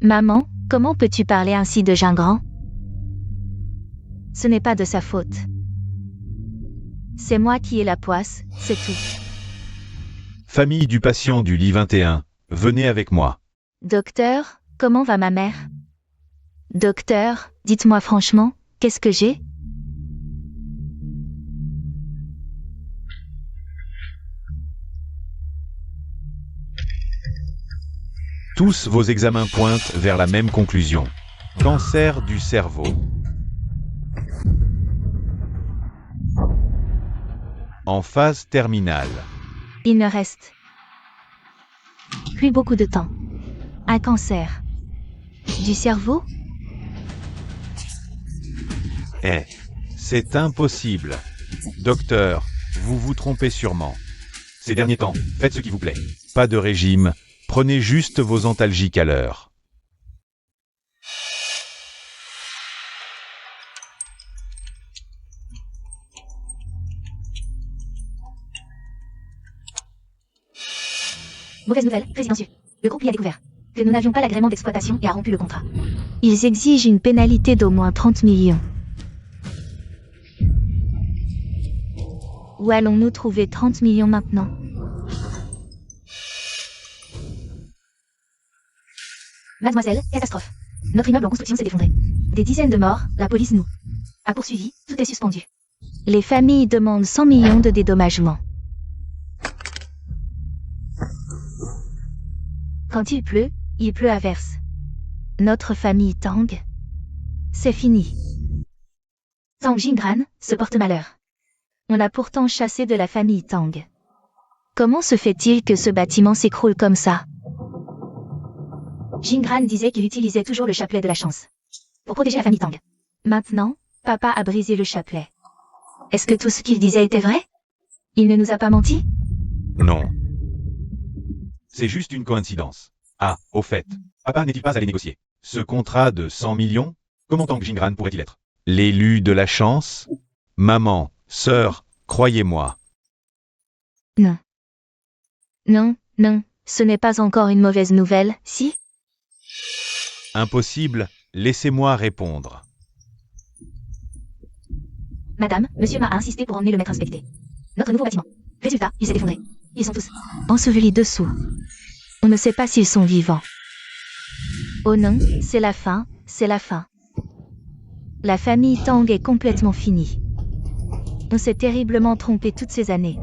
Maman, comment peux-tu parler ainsi de Jingran? Ce n'est pas de sa faute. C'est moi qui ai la poisse, c'est tout. Famille du patient du lit 21, venez avec moi. Docteur, comment va ma mère? Docteur, dites-moi franchement, qu'est-ce que j'ai? Tous vos examens pointent vers la même conclusion. Cancer du cerveau. En phase terminale. Il ne reste plus beaucoup de temps. Un cancer du cerveau? C'est impossible. Docteur, vous vous trompez sûrement. Ces derniers temps, faites ce qui vous plaît. Pas de régime, prenez juste vos antalgiques à l'heure. Mauvaise nouvelle, présidentieux. Le groupe y a découvert que nous n'avions pas l'agrément d'exploitation et a rompu le contrat. Ils exigent une pénalité d'au moins 30 millions. Où allons-nous trouver 30 millions maintenant? Mademoiselle, catastrophe. Notre immeuble en construction s'est effondré. Des dizaines de morts, la police nous a poursuivis, tout est suspendu. Les familles demandent 100 millions de dédommagement. Quand il pleut à verse. Notre famille Tang, c'est fini. Tang Jingran se porte malheur. On l'a pourtant chassé de la famille Tang. Comment se fait-il que ce bâtiment s'écroule comme ça? Jingran disait qu'il utilisait toujours le chapelet de la chance pour protéger la famille Tang. Maintenant, papa a brisé le chapelet. Est-ce que tout ce qu'il disait était vrai? Il ne nous a pas menti? Non. C'est juste une coïncidence. Ah, au fait, papa n'est-il pas allé négocier ce contrat de 100 millions? Comment Tang Jingran pourrait-il être l'élu de la chance? Maman, sœur, croyez-moi. Non. Non, non, ce n'est pas encore une mauvaise nouvelle, si? Impossible, laissez-moi répondre. Madame, monsieur m'a insisté pour emmener le maître inspecter notre nouveau bâtiment. Résultat, il s'est effondré. Ils sont tous ensevelis dessous. On ne sait pas s'ils sont vivants. Oh non, c'est la fin, c'est la fin. La famille Tang est complètement finie. On s'est terriblement trompé toutes ces années.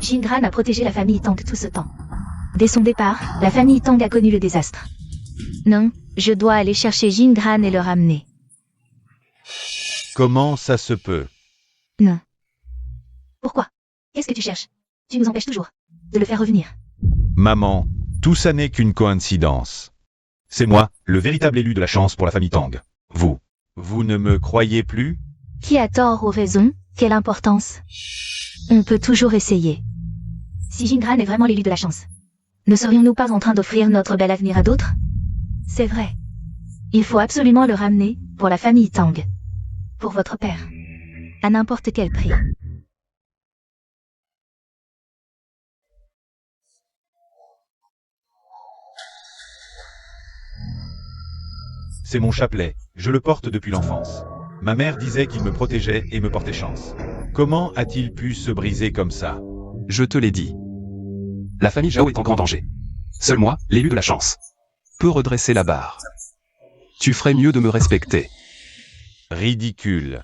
Jingran a protégé la famille Tang tout ce temps. Dès son départ, la famille Tang a connu le désastre. Non, je dois aller chercher Jingran et le ramener. Comment ça se peut? Non. Pourquoi? Qu'est-ce que tu cherches? Tu nous empêches toujours de le faire revenir. Maman, tout ça n'est qu'une coïncidence. C'est moi, le véritable élu de la chance pour la famille Tang. Vous ne me croyez plus? Qui a tort ou raison? Quelle importance? On peut toujours essayer. Si Jingran est vraiment l'élu de la chance, ne serions-nous pas en train d'offrir notre bel avenir à d'autres? C'est vrai. Il faut absolument le ramener, pour la famille Tang. Pour votre père. À n'importe quel prix. C'est mon chapelet, je le porte depuis l'enfance. Ma mère disait qu'il me protégeait et me portait chance. Comment a-t-il pu se briser comme ça? Je te l'ai dit. La famille Zhao est en grand danger. Seul moi, l'élu de la chance, peux redresser la barre. Tu ferais mieux de me respecter. Ridicule.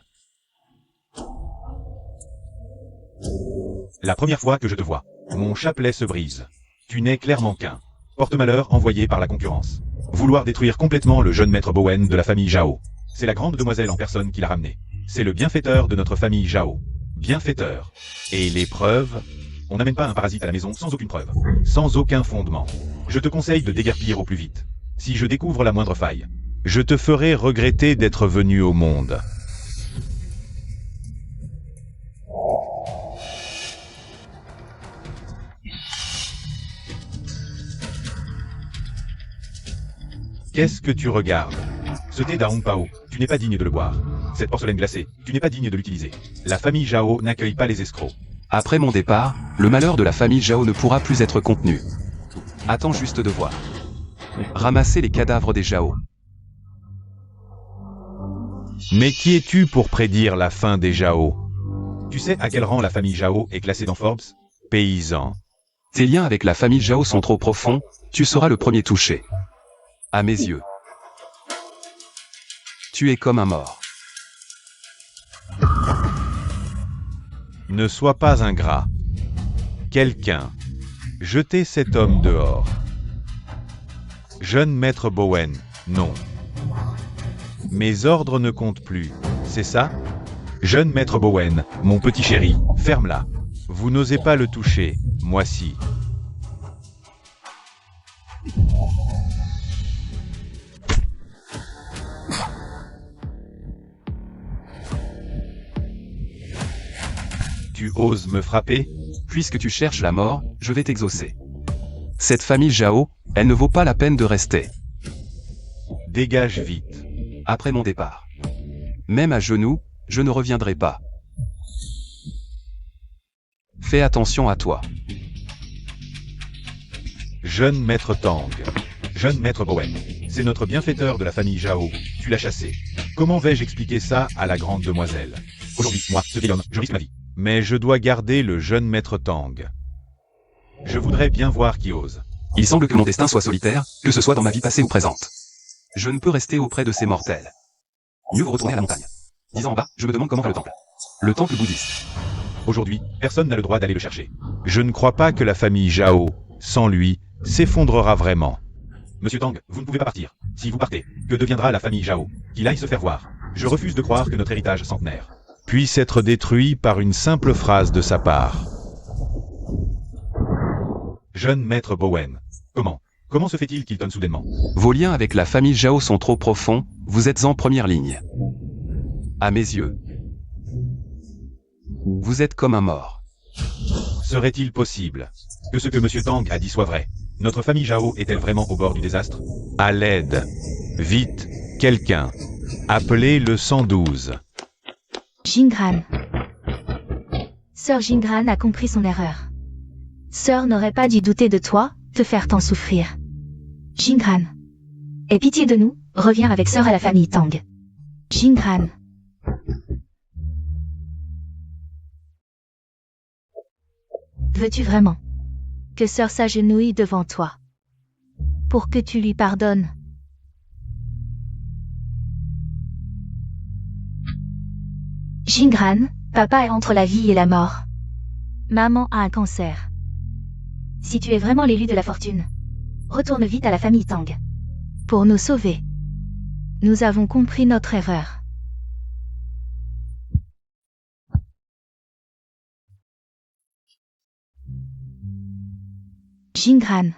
La première fois que je te vois, mon chapelet se brise. Tu n'es clairement qu'un porte-malheur envoyé par la concurrence. Vouloir détruire complètement le jeune maître Bowen de la famille Zhao. C'est la grande demoiselle en personne qui l'a ramené. C'est le bienfaiteur de notre famille Zhao. Bienfaiteur. Et les preuves? On n'amène pas un parasite à la maison sans aucune preuve. Sans aucun fondement. Je te conseille de déguerpir au plus vite. Si je découvre la moindre faille, je te ferai regretter d'être venu au monde. Qu'est-ce que tu regardes? Ce thé d'Aong Pao, tu n'es pas digne de le boire. Cette porcelaine glacée, tu n'es pas digne de l'utiliser. La famille Zhao n'accueille pas les escrocs. Après mon départ, le malheur de la famille Zhao ne pourra plus être contenu. Attends juste de voir. Ramasser les cadavres des Zhao. Mais qui es-tu pour prédire la fin des Zhao? Tu sais à quel rang la famille Zhao est classée dans Forbes? Paysan. Tes liens avec la famille Zhao sont trop profonds, tu seras le premier touché. À mes yeux. Tu es comme un mort. Ne sois pas ingrat. Quelqu'un. Jetez cet homme dehors. Jeune maître Bowen, non. Mes ordres ne comptent plus, c'est ça? Jeune maître Bowen, mon petit chéri, ferme-la. Vous n'osez pas le toucher, moi si. Tu oses me frapper? Puisque tu cherches la mort, je vais t'exaucer. Cette famille Zhao, elle ne vaut pas la peine de rester. Dégage vite. Après mon départ. Même à genoux, je ne reviendrai pas. Fais attention à toi. Jeune maître Tang. Jeune maître Bowen. C'est notre bienfaiteur de la famille Zhao. Tu l'as chassé. Comment vais-je expliquer ça à la grande demoiselle? Aujourd'hui, moi, ce vieil homme, je risque ma vie. Mais je dois garder le jeune maître Tang. Je voudrais bien voir qui ose. Il semble que mon destin soit solitaire, que ce soit dans ma vie passée ou présente. Je ne peux rester auprès de ces mortels. Mieux vaut retourner à la montagne. Disant en bas, je me demande comment va le temple. Le temple bouddhiste. Aujourd'hui, personne n'a le droit d'aller le chercher. Je ne crois pas que la famille Zhao, sans lui, s'effondrera vraiment. Monsieur Tang, vous ne pouvez pas partir. Si vous partez, que deviendra la famille Zhao? Qu'il aille se faire voir. Je refuse de croire que notre héritage centenaire puisse être détruit par une simple phrase de sa part. Jeune maître Bowen. Comment se fait-il qu'il tonne soudainement? Vos liens avec la famille Zhao sont trop profonds, vous êtes en première ligne. À mes yeux. Vous êtes comme un mort. Serait-il possible que ce que Monsieur Tang a dit soit vrai? Notre famille Zhao est-elle vraiment au bord du désastre? À l'aide. Vite, quelqu'un. Appelez le 112. Jingran. Sœur Jingran a compris son erreur. Sœur n'aurait pas dû douter de toi, te faire tant souffrir. Jingran. Aie pitié de nous, reviens avec sœur à la famille Tang. Jingran. Veux-tu vraiment que sœur s'agenouille devant toi pour que tu lui pardonnes? Jingran, papa est entre la vie et la mort. Maman a un cancer. Si tu es vraiment l'élu de la fortune, retourne vite à la famille Tang. Pour nous sauver. Nous avons compris notre erreur. Jingran.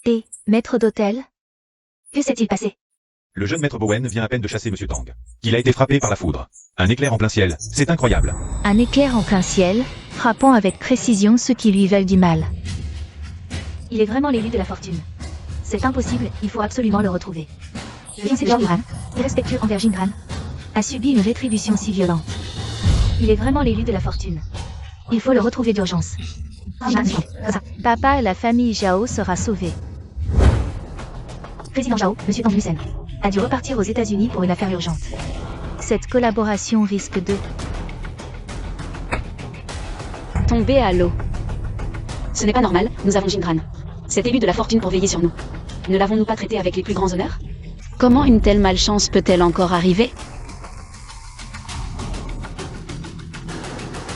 Et, maître d'hôtel? Que s'est-il passé? Le jeune maître Bowen vient à peine de chasser Monsieur Tang. Il a été frappé par la foudre. Un éclair en plein ciel, c'est incroyable. Un éclair en plein ciel, frappant avec précision ceux qui lui veulent du mal. Il est vraiment l'élu de la fortune. C'est impossible, il faut absolument le retrouver. Le fiancé de Jingran, irrespectueux envers Jingran, a subi une rétribution si violente. Il est vraiment l'élu de la fortune. Il faut le retrouver d'urgence. Papa, la famille Zhao sera sauvée. Président Zhao, Monsieur Tang Lucen, a dû repartir aux États-Unis pour une affaire urgente. Cette collaboration risque de... Tomber à l'eau. Ce n'est pas normal, nous avons Jingran. Cet élu de la fortune pour veiller sur nous. Ne l'avons-nous pas traité avec les plus grands honneurs? Comment une telle malchance peut-elle encore arriver?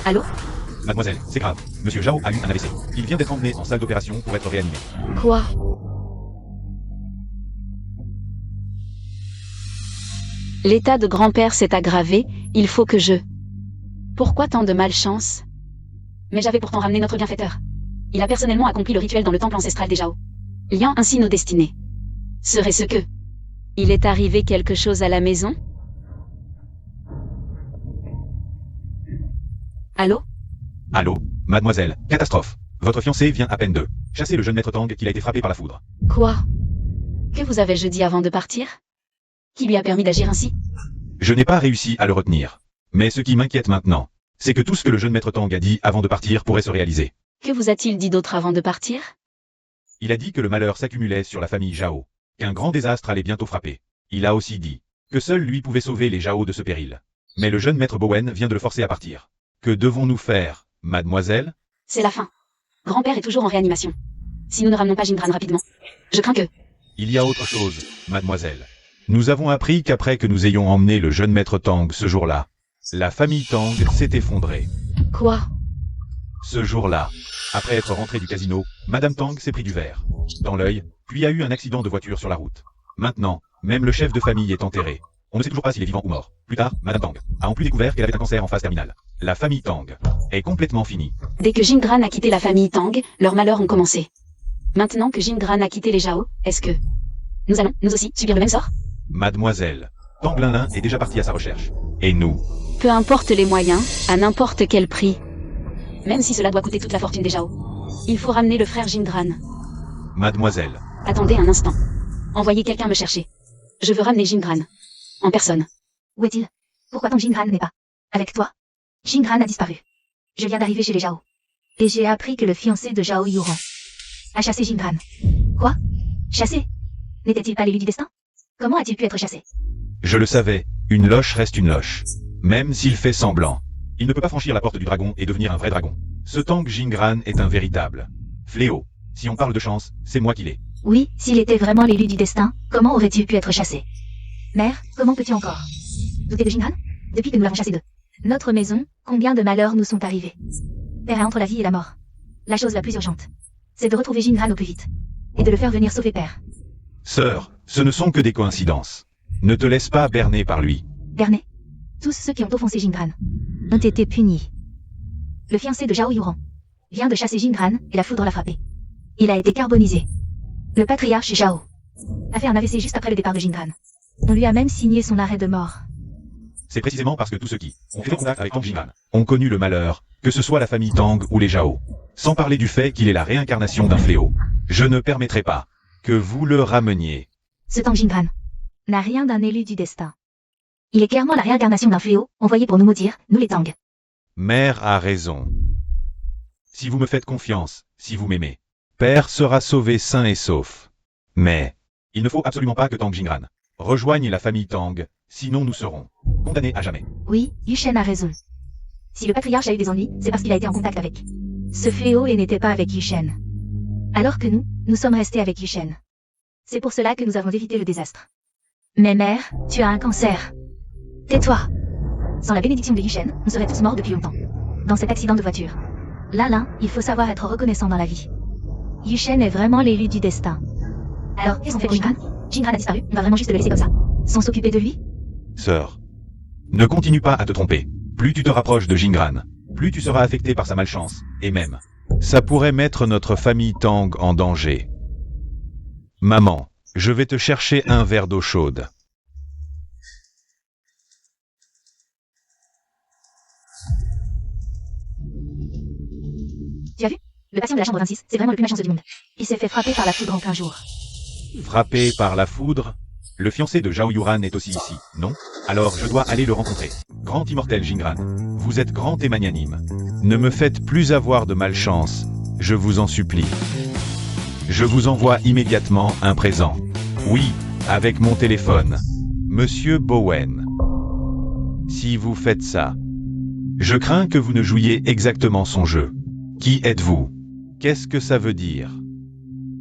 Allô? Mademoiselle, c'est grave. Monsieur Zhao a eu un AVC. Il vient d'être emmené en salle d'opération pour être réanimé. Quoi? L'état de grand-père s'est aggravé, il faut que je... Pourquoi tant de malchance? Mais j'avais pourtant ramené notre bienfaiteur. Il a personnellement accompli le rituel dans le temple ancestral des Zhao, liant ainsi nos destinées. Serait-ce que... Il est arrivé quelque chose à la maison? Allô? Allô, mademoiselle, catastrophe. Votre fiancé vient à peine de chasser le jeune maître Tang qui a été frappé par la foudre. Quoi? Que vous avez-je dit avant de partir? Qui lui a permis d'agir ainsi? Je n'ai pas réussi à le retenir. Mais ce qui m'inquiète maintenant, c'est que tout ce que le jeune maître Tang a dit avant de partir pourrait se réaliser. Que vous a-t-il dit d'autre avant de partir? Il a dit que le malheur s'accumulait sur la famille Zhao, qu'un grand désastre allait bientôt frapper. Il a aussi dit que seul lui pouvait sauver les Zhao de ce péril. Mais le jeune maître Bowen vient de le forcer à partir. Que devons-nous faire, mademoiselle? C'est la fin. Grand-père est toujours en réanimation. Si nous ne ramenons pas Jingran rapidement, je crains que... Il y a autre chose, mademoiselle. Nous avons appris qu'après que nous ayons emmené le jeune maître Tang ce jour-là, la famille Tang s'est effondrée. Quoi? Ce jour-là, après être rentrée du casino, Madame Tang s'est pris du verre dans l'œil, puis a eu un accident de voiture sur la route. Maintenant, même le chef de famille est enterré. On ne sait toujours pas s'il est vivant ou mort. Plus tard, Madame Tang a en plus découvert qu'elle avait un cancer en phase terminale. La famille Tang est complètement finie. Dès que Jingran a quitté la famille Tang, leurs malheurs ont commencé. Maintenant que Jingran a quitté les Zhao, est-ce que... Nous allons, nous aussi, subir le même sort? Mademoiselle, Tang Linlin est déjà parti à sa recherche. Et nous? Peu importe les moyens, à n'importe quel prix. Même si cela doit coûter toute la fortune des Zhao. Il faut ramener le frère Jingran. Mademoiselle. Attendez un instant. Envoyez quelqu'un me chercher. Je veux ramener Jingran. En personne. Où est-il? Pourquoi Tang Jingran n'est pas avec toi? Jingran a disparu. Je viens d'arriver chez les Zhao. Et j'ai appris que le fiancé de Zhao Yuran a chassé Jingran. Quoi? Chassé? N'était-il pas l'élu du destin? Comment a-t-il pu être chassé? Je le savais, une loche reste une loche. Même s'il fait semblant. Il ne peut pas franchir la porte du dragon et devenir un vrai dragon. Ce Tang Jingran est un véritable fléau. Si on parle de chance, c'est moi qui l'ai. Oui, s'il était vraiment l'élu du destin, comment aurait-il pu être chassé? Mère, comment peux-tu encore douter de Jingran? Depuis que nous l'avons chassé de notre maison, combien de malheurs nous sont arrivés? Père est entre la vie et la mort. La chose la plus urgente, c'est de retrouver Jingran au plus vite. Et de le faire venir sauver Père. Sœur, ce ne sont que des coïncidences. Ne te laisse pas berner par lui. Berner? Tous ceux qui ont offensé Jingran ont été punis. Le fiancé de Zhao Yuran vient de chasser Jingran et la foudre l'a frappé. Il a été carbonisé. Le patriarche Zhao a fait un AVC juste après le départ de Jingran. On lui a même signé son arrêt de mort. C'est précisément parce que tous ceux qui ont fait contact avec Tang Jingran ont connu le malheur, que ce soit la famille Tang ou les Zhao. Sans parler du fait qu'il est la réincarnation d'un fléau. Je ne permettrai pas que vous le rameniez. Ce Tang Jingran n'a rien d'un élu du destin. Il est clairement la réincarnation d'un fléau, envoyé pour nous maudire, nous les Tang. Mère a raison. Si vous me faites confiance, si vous m'aimez, Père sera sauvé sain et sauf. Mais, il ne faut absolument pas que Tang Jingran rejoigne la famille Tang, sinon nous serons condamnés à jamais. Oui, Yushen a raison. Si le patriarche a eu des ennuis, c'est parce qu'il a été en contact avec ce fléau et n'était pas avec Yushen. Alors que nous sommes restés avec Yushen. C'est pour cela que nous avons évité le désastre. Mais mère, tu as un cancer. Tais-toi. Sans la bénédiction de Yushen, nous seraient tous morts depuis longtemps. Dans cet accident de voiture. Là, il faut savoir être reconnaissant dans la vie. Yushen est vraiment l'élu du destin. Alors, qu'est-ce qu'on fait pour Jingran? Jingran a disparu, on va vraiment juste le laisser comme ça, sans s'occuper de lui? Sœur, ne continue pas à te tromper. Plus tu te rapproches de Jingran, plus tu seras affecté par sa malchance, et même, ça pourrait mettre notre famille Tang en danger. Maman, je vais te chercher un verre d'eau chaude. Tu as vu? Le patient de la chambre 26, c'est vraiment le plus malchanceux du monde. Il s'est fait frapper par la foudre en plein jour. Frappé par la foudre? Le fiancé de Zhao Yuran est aussi ici, non? Alors je dois aller le rencontrer. Grand immortel Jingran, vous êtes grand et magnanime. Ne me faites plus avoir de malchance, je vous en supplie. Je vous envoie immédiatement un présent. Oui, avec mon téléphone. Monsieur Bowen. Si vous faites ça, je crains que vous ne jouiez exactement son jeu. Qui êtes-vous? Qu'est-ce que ça veut dire?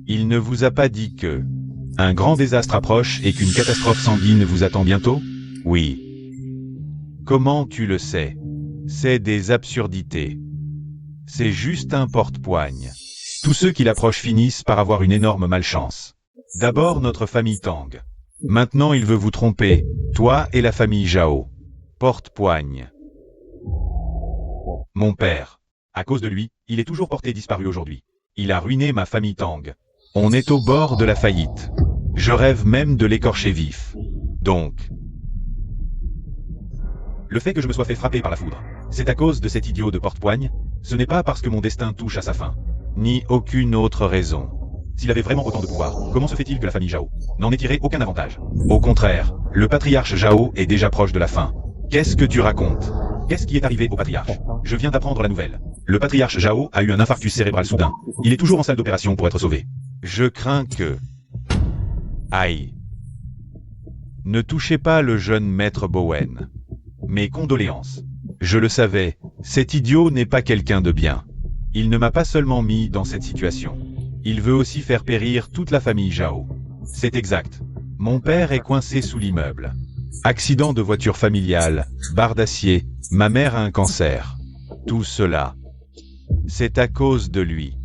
Il ne vous a pas dit que un grand désastre approche et qu'une catastrophe sanguine vous attend bientôt? Oui. Comment tu le sais? C'est des absurdités. C'est juste un porte-poigne. Tous ceux qui l'approchent finissent par avoir une énorme malchance. D'abord notre famille Tang. Maintenant il veut vous tromper, toi et la famille Zhao. Porte-poigne. Mon père. À cause de lui, il est toujours porté disparu aujourd'hui. Il a ruiné ma famille Tang. On est au bord de la faillite. Je rêve même de l'écorcher vif. Donc, le fait que je me sois fait frapper par la foudre, c'est à cause de cet idiot de porte-poigne. Ce n'est pas parce que mon destin touche à sa fin, ni aucune autre raison. S'il avait vraiment autant de pouvoir, comment se fait-il que la famille Zhao n'en ait tiré aucun avantage? Au contraire, le patriarche Zhao est déjà proche de la fin. Qu'est-ce que tu racontes? Qu'est-ce qui est arrivé au patriarche? Je viens d'apprendre la nouvelle. Le patriarche Zhao a eu un infarctus cérébral soudain. Il est toujours en salle d'opération pour être sauvé. Je crains que... Aïe. Ne touchez pas le jeune maître Bowen. Mes condoléances. Je le savais, cet idiot n'est pas quelqu'un de bien. Il ne m'a pas seulement mis dans cette situation. Il veut aussi faire périr toute la famille Zhao. C'est exact. Mon père est coincé sous l'immeuble. Accident de voiture familiale, barre d'acier, ma mère a un cancer. Tout cela, c'est à cause de lui.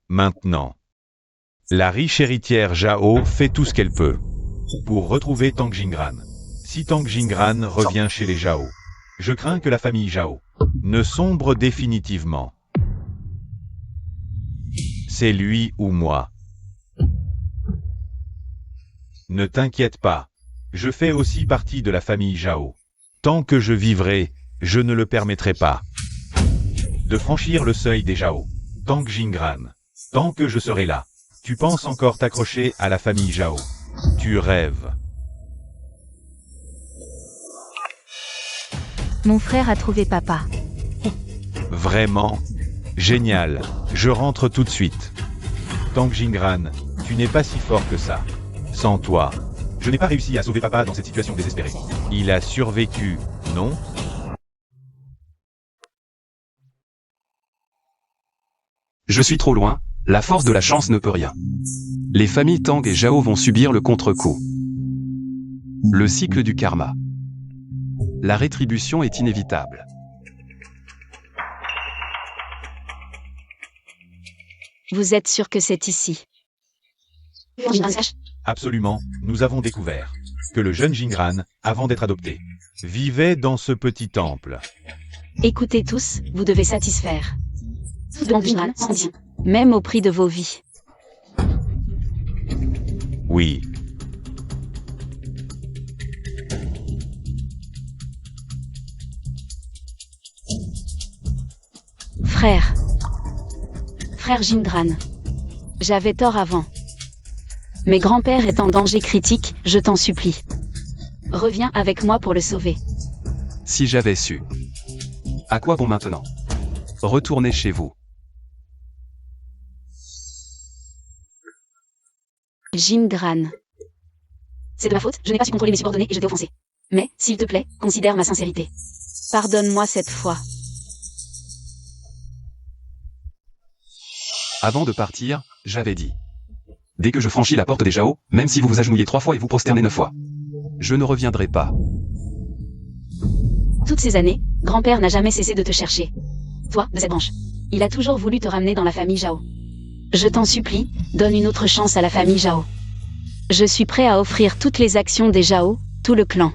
Maintenant, la riche héritière Zhao fait tout ce qu'elle peut pour retrouver Tang Jingran. Si Tang Jingran revient chez les Zhao, je crains que la famille Zhao ne sombre définitivement. C'est lui ou moi. Ne t'inquiète pas, je fais aussi partie de la famille Zhao. Tant que je vivrai, je ne le permettrai pas de franchir le seuil des Zhao. Tang Jingran, tant que je serai là, tu penses encore t'accrocher à la famille Zhao. Tu rêves. Mon frère a trouvé papa. Vraiment? Génial, je rentre tout de suite. Tang Jingran, tu n'es pas si fort que ça. Sans toi, je n'ai pas réussi à sauver papa dans cette situation désespérée. Il a survécu, non? Je suis trop loin, la force de la chance ne peut rien. Les familles Tang et Zhao vont subir le contre-coup. Le cycle du karma. La rétribution est inévitable. Vous êtes sûr que c'est ici? Absolument, nous avons découvert que le jeune Jingran, avant d'être adopté, vivait dans ce petit temple. Écoutez tous, vous devez satisfaire. Même au prix de vos vies. Oui. Frère Jingran. J'avais tort avant. Mais grand-père est en danger critique, je t'en supplie. Reviens avec moi pour le sauver. Si j'avais su. À quoi bon maintenant? Retournez chez vous. Jingran. C'est de ma faute, je n'ai pas su contrôler mes subordonnés et je t'ai offensé. Mais, s'il te plaît, considère ma sincérité. Pardonne-moi cette fois. Avant de partir, j'avais dit. Dès que je franchis la porte des Zhao, même si vous vous agenouillez 3 fois et vous prosternez 9 fois, je ne reviendrai pas. Toutes ces années, grand-père n'a jamais cessé de te chercher. Toi, de cette branche. Il a toujours voulu te ramener dans la famille Zhao. Je t'en supplie, donne une autre chance à la famille Zhao. Je suis prêt à offrir toutes les actions des Zhao, tout le clan.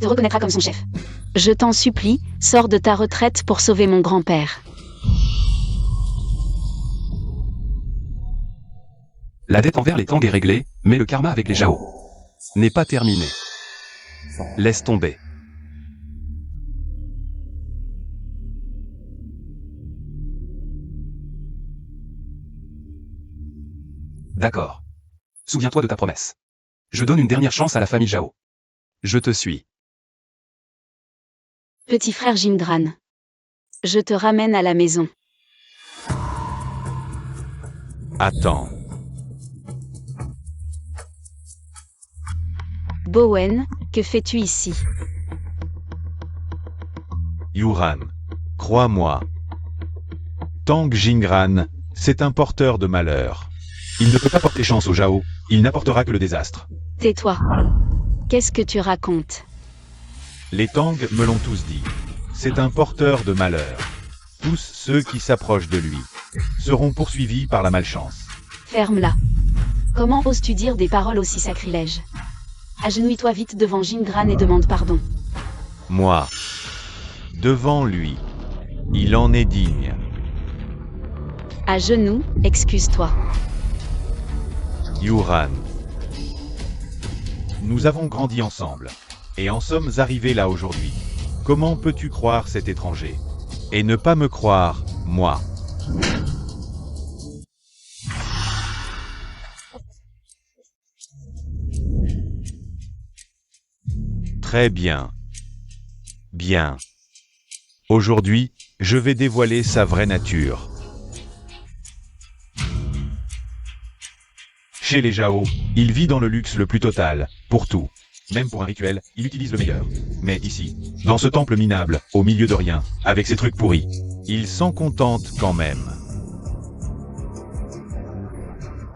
Te reconnaîtra comme son chef. Je t'en supplie, sors de ta retraite pour sauver mon grand-père. La dette envers les Tang est réglée, mais le karma avec les Zhao n'est pas terminé. Laisse tomber. D'accord. Souviens-toi de ta promesse. Je donne une dernière chance à la famille Zhao. Je te suis. Petit frère Jingran. Je te ramène à la maison. Attends. Bowen, que fais-tu ici? Yuran. Crois-moi. Tang Jingran, c'est un porteur de malheur. Il ne peut pas porter chance au Zhao, il n'apportera que le désastre. Tais-toi. Qu'est-ce que tu racontes? Les Tang me l'ont tous dit. C'est un porteur de malheur. Tous ceux qui s'approchent de lui seront poursuivis par la malchance. Ferme-la. Comment oses-tu dire des paroles aussi sacrilèges? Agenouille-toi vite devant Jingran et demande pardon. Moi, devant lui, il en est digne. À genoux, excuse-toi. Yuran. Nous avons grandi ensemble, et en sommes arrivés là aujourd'hui. Comment peux-tu croire cet étranger? Et ne pas me croire, moi. Très bien. Bien. Aujourd'hui, je vais dévoiler sa vraie nature. Chez les Zhao, il vit dans le luxe le plus total, pour tout. Même pour un rituel, il utilise le meilleur. Mais ici, dans ce temple minable, au milieu de rien, avec ses trucs pourris, il s'en contente quand même.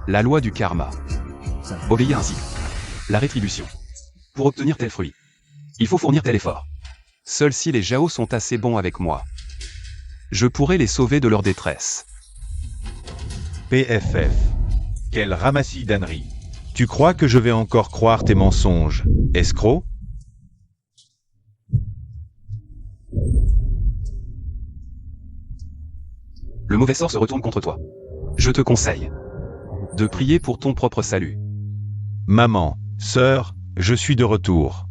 La loi du karma. Obéir ainsi. La rétribution. Pour obtenir tel fruit, il faut fournir tel effort. Seuls si les Zhao sont assez bons avec moi, je pourrai les sauver de leur détresse. PFF. Quel ramassis d'âneries. Tu crois que je vais encore croire tes mensonges, escroc? Le mauvais sort se retourne contre toi. Je te conseille de prier pour ton propre salut. Maman, sœur, je suis de retour.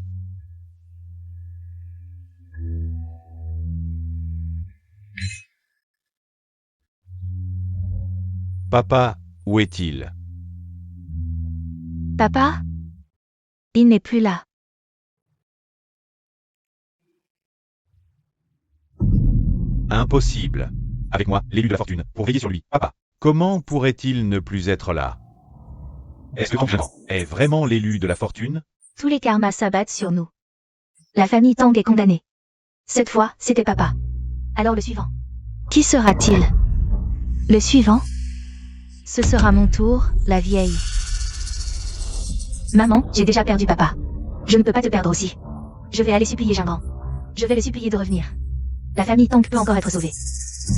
Papa, où est-il? Papa? Il n'est plus là. Impossible. Avec moi, l'élu de la fortune, pour veiller sur lui. Papa, comment pourrait-il ne plus être là? Est-ce que Tang Jingran est vraiment l'élu de la fortune? Tous les karmas s'abattent sur nous. La famille Tang est condamnée. Cette fois, c'était papa. Alors le suivant. Qui sera-t-il? Le suivant? Ce sera mon tour, la vieille. Maman, j'ai déjà perdu papa. Je ne peux pas te perdre aussi. Je vais aller supplier Jingran. Je vais le supplier de revenir. La famille Tang peut encore être sauvée.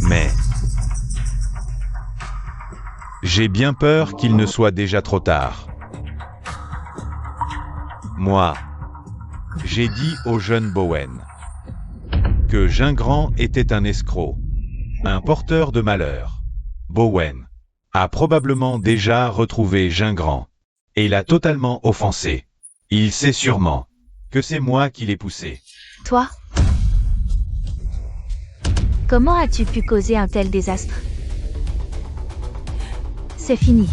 Mais... j'ai bien peur qu'il ne soit déjà trop tard. Moi, j'ai dit au jeune Bowen que Jingran était un escroc, un porteur de malheur. Bowen a probablement déjà retrouvé Jingran et l'a totalement offensé. Il sait sûrement que c'est moi qui l'ai poussé. Toi? Comment as-tu pu causer un tel désastre? C'est fini.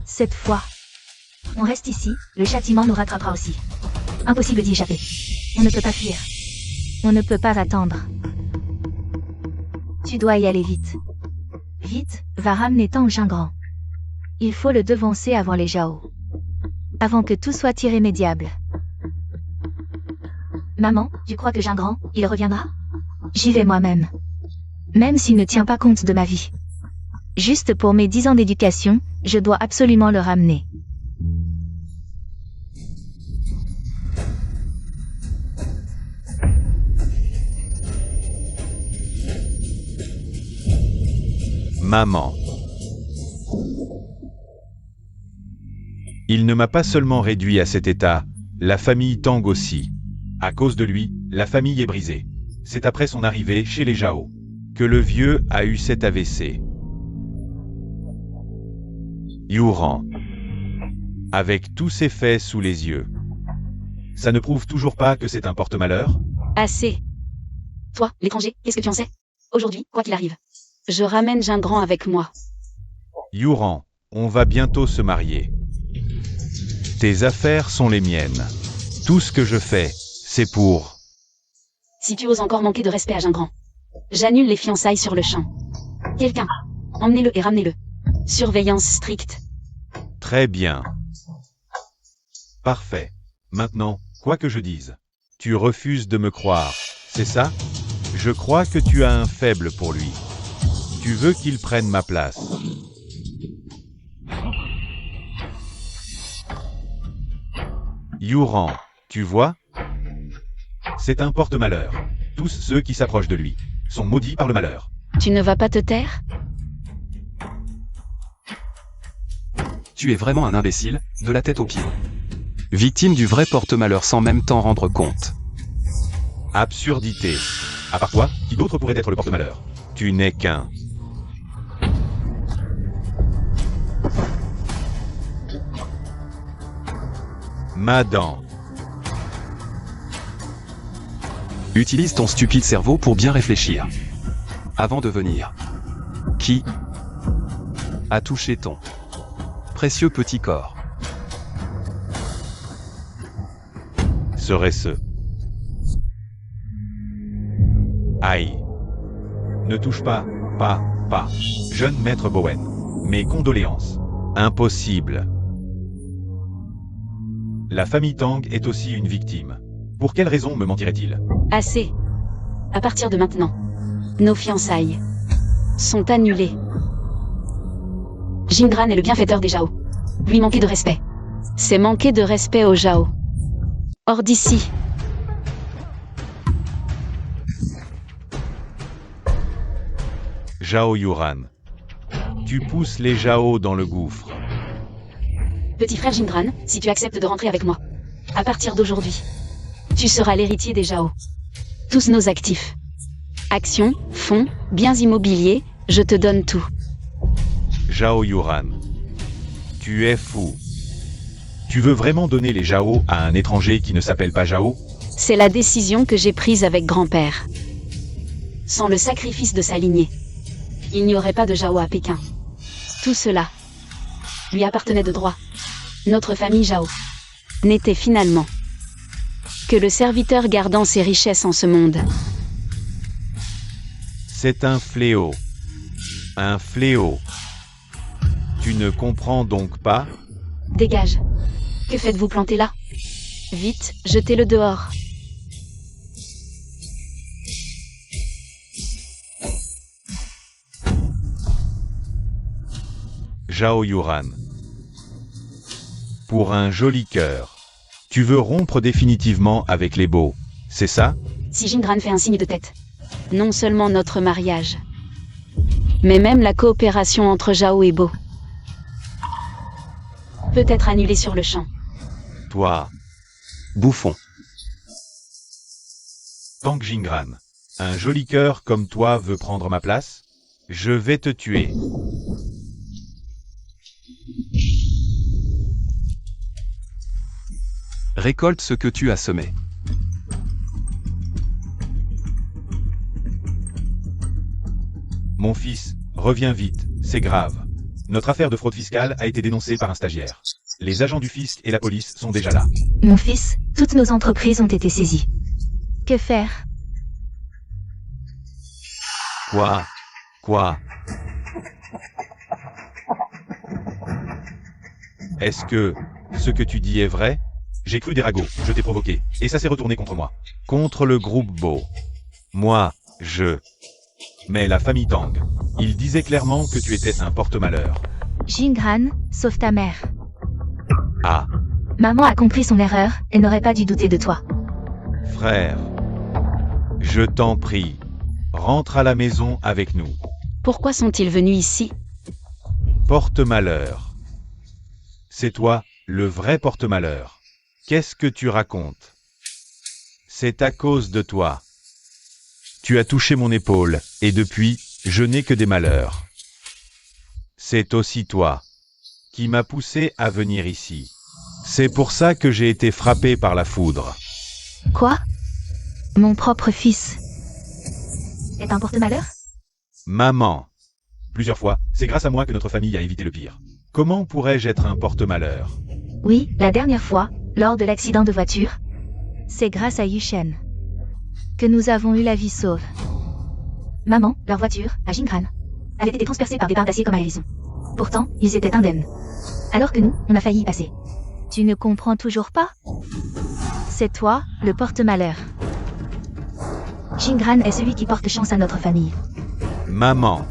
Cette fois, on reste ici, le châtiment nous rattrapera aussi. Impossible d'y échapper. On ne peut pas fuir. On ne peut pas attendre. Tu dois y aller vite. Vite, va ramener Tang Jingran. Il faut le devancer avant les Zhao. Avant que tout soit irrémédiable. Maman, tu crois que Jingran, il reviendra? J'y vais moi-même. Même s'il ne tient pas compte de ma vie. Juste pour mes 10 ans d'éducation, je dois absolument le ramener. Maman. Il ne m'a pas seulement réduit à cet état, la famille Tang aussi. À cause de lui, la famille est brisée. C'est après son arrivée chez les Zhao que le vieux a eu cet AVC. Yuran. Avec tous ses faits sous les yeux. Ça ne prouve toujours pas que c'est un porte-malheur? Assez. Toi, l'étranger, qu'est-ce que tu en sais? Aujourd'hui, quoi qu'il arrive, Je ramène Gingran avec moi. Yuran, on va bientôt se marier. Tes affaires sont les miennes. Tout ce que je fais, c'est pour... Si tu oses encore manquer de respect à Gingran, j'annule les fiançailles sur le champ. Quelqu'un, emmenez-le et ramenez-le. Surveillance stricte. Très bien. Parfait. Maintenant, quoi que je dise, tu refuses de me croire, c'est ça? Je crois que tu as un faible pour lui. Tu veux qu'il prenne ma place. Yuran, tu vois? C'est un porte-malheur. Tous ceux qui s'approchent de lui sont maudits par le malheur. Tu ne vas pas te taire? Tu es vraiment un imbécile, de la tête aux pieds. Victime du vrai porte-malheur sans même t'en rendre compte. Absurdité. À part toi, qui d'autre pourrait être le porte-malheur? Tu n'es qu'un... Madan. Utilise ton stupide cerveau pour bien réfléchir. Avant de venir. Qui a touché ton précieux petit corps? Serait-ce... Aïe. Ne touche pas, pas. Jeune maître Bowen. Mes condoléances. Impossible. La famille Tang est aussi une victime. Pour quelle raison me mentirait-il? Assez. À partir de maintenant, nos fiançailles sont annulées. Jingran est le bienfaiteur des Zhao. Lui manquer de respect, c'est manquer de respect aux Zhao. Hors d'ici. Zhao Yuran. Tu pousses les Zhao dans le gouffre. Petit frère Jingran, si tu acceptes de rentrer avec moi, à partir d'aujourd'hui, tu seras l'héritier des Zhao. Tous nos actifs. Actions, fonds, biens immobiliers, je te donne tout. Zhao Yuran. Tu es fou. Tu veux vraiment donner les Zhao à un étranger qui ne s'appelle pas Zhao? C'est la décision que j'ai prise avec grand-père. Sans le sacrifice de sa lignée, il n'y aurait pas de Zhao à Pékin. Tout cela lui appartenait de droit. Notre famille Zhao n'était finalement que le serviteur gardant ses richesses en ce monde. C'est un fléau. Un fléau. Tu ne comprends donc pas? Dégage. Que faites-vous planter là? Vite, jetez-le dehors. Zhao Yuran. Pour un joli cœur. Tu veux rompre définitivement avec les beaux, c'est ça? Si Jingran fait un signe de tête, non seulement notre mariage, mais même la coopération entre Zhao et Bo peut être annulée sur le champ. Toi, Bouffon. Tang Jingran, un joli cœur comme toi veut prendre ma place? Je vais te tuer. Récolte ce que tu as semé. Mon fils, reviens vite, c'est grave. Notre affaire de fraude fiscale a été dénoncée par un stagiaire. Les agents du fisc et la police sont déjà là. Mon fils, toutes nos entreprises ont été saisies. Que faire? Quoi? Est-ce que ce que tu dis est vrai? J'ai cru des ragots, je t'ai provoqué, et ça s'est retourné contre moi. Contre le groupe Bo. Moi, Mais la famille Tang, il disait clairement que tu étais un porte-malheur. Jingran, sauve ta mère. Ah, Maman a compris son erreur et n'aurait pas dû douter de toi. frère. Je t'en prie. Rentre à la maison avec nous. Pourquoi sont-ils venus ici? Porte-malheur. C'est toi, le vrai porte-malheur. Qu'est-ce que tu racontes? C'est à cause de toi. Tu as touché mon épaule, et depuis, je n'ai que des malheurs. C'est aussi toi qui m'as poussé à venir ici. C'est pour ça que j'ai été frappé par la foudre. Quoi? Mon propre fils est un porte-malheur? Maman, plusieurs fois, c'est grâce à moi que notre famille a évité le pire. Comment pourrais-je être un porte-malheur? Oui, la dernière fois, lors de l'accident de voiture. C'est grâce à Yushen que nous avons eu la vie sauve. Maman, leur voiture, à Jingran, avait été transpercée par des barres d'acier comme à Hérisson. Pourtant, ils étaient indemnes. Alors que nous, on a failli y passer. Tu ne comprends toujours pas? C'est toi, le porte-malheur. Jingran est celui qui porte chance à notre famille. Maman,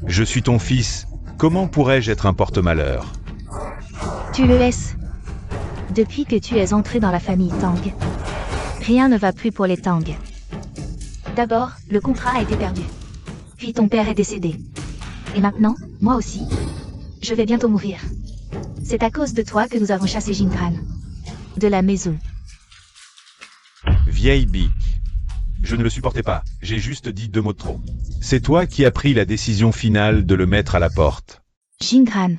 je suis ton fils. Comment pourrais-je être un porte-malheur? Tu le es. Depuis que tu es entré dans la famille Tang, rien ne va plus pour les Tang. D'abord, le contrat a été perdu. Puis ton père est décédé. Et maintenant, moi aussi. Je vais bientôt mourir. C'est à cause de toi que nous avons chassé Jingran de la maison. Vieille bique. Je ne le supportais pas, j'ai juste dit 2 mots de trop. C'est toi qui as pris la décision finale de le mettre à la porte. Jingran.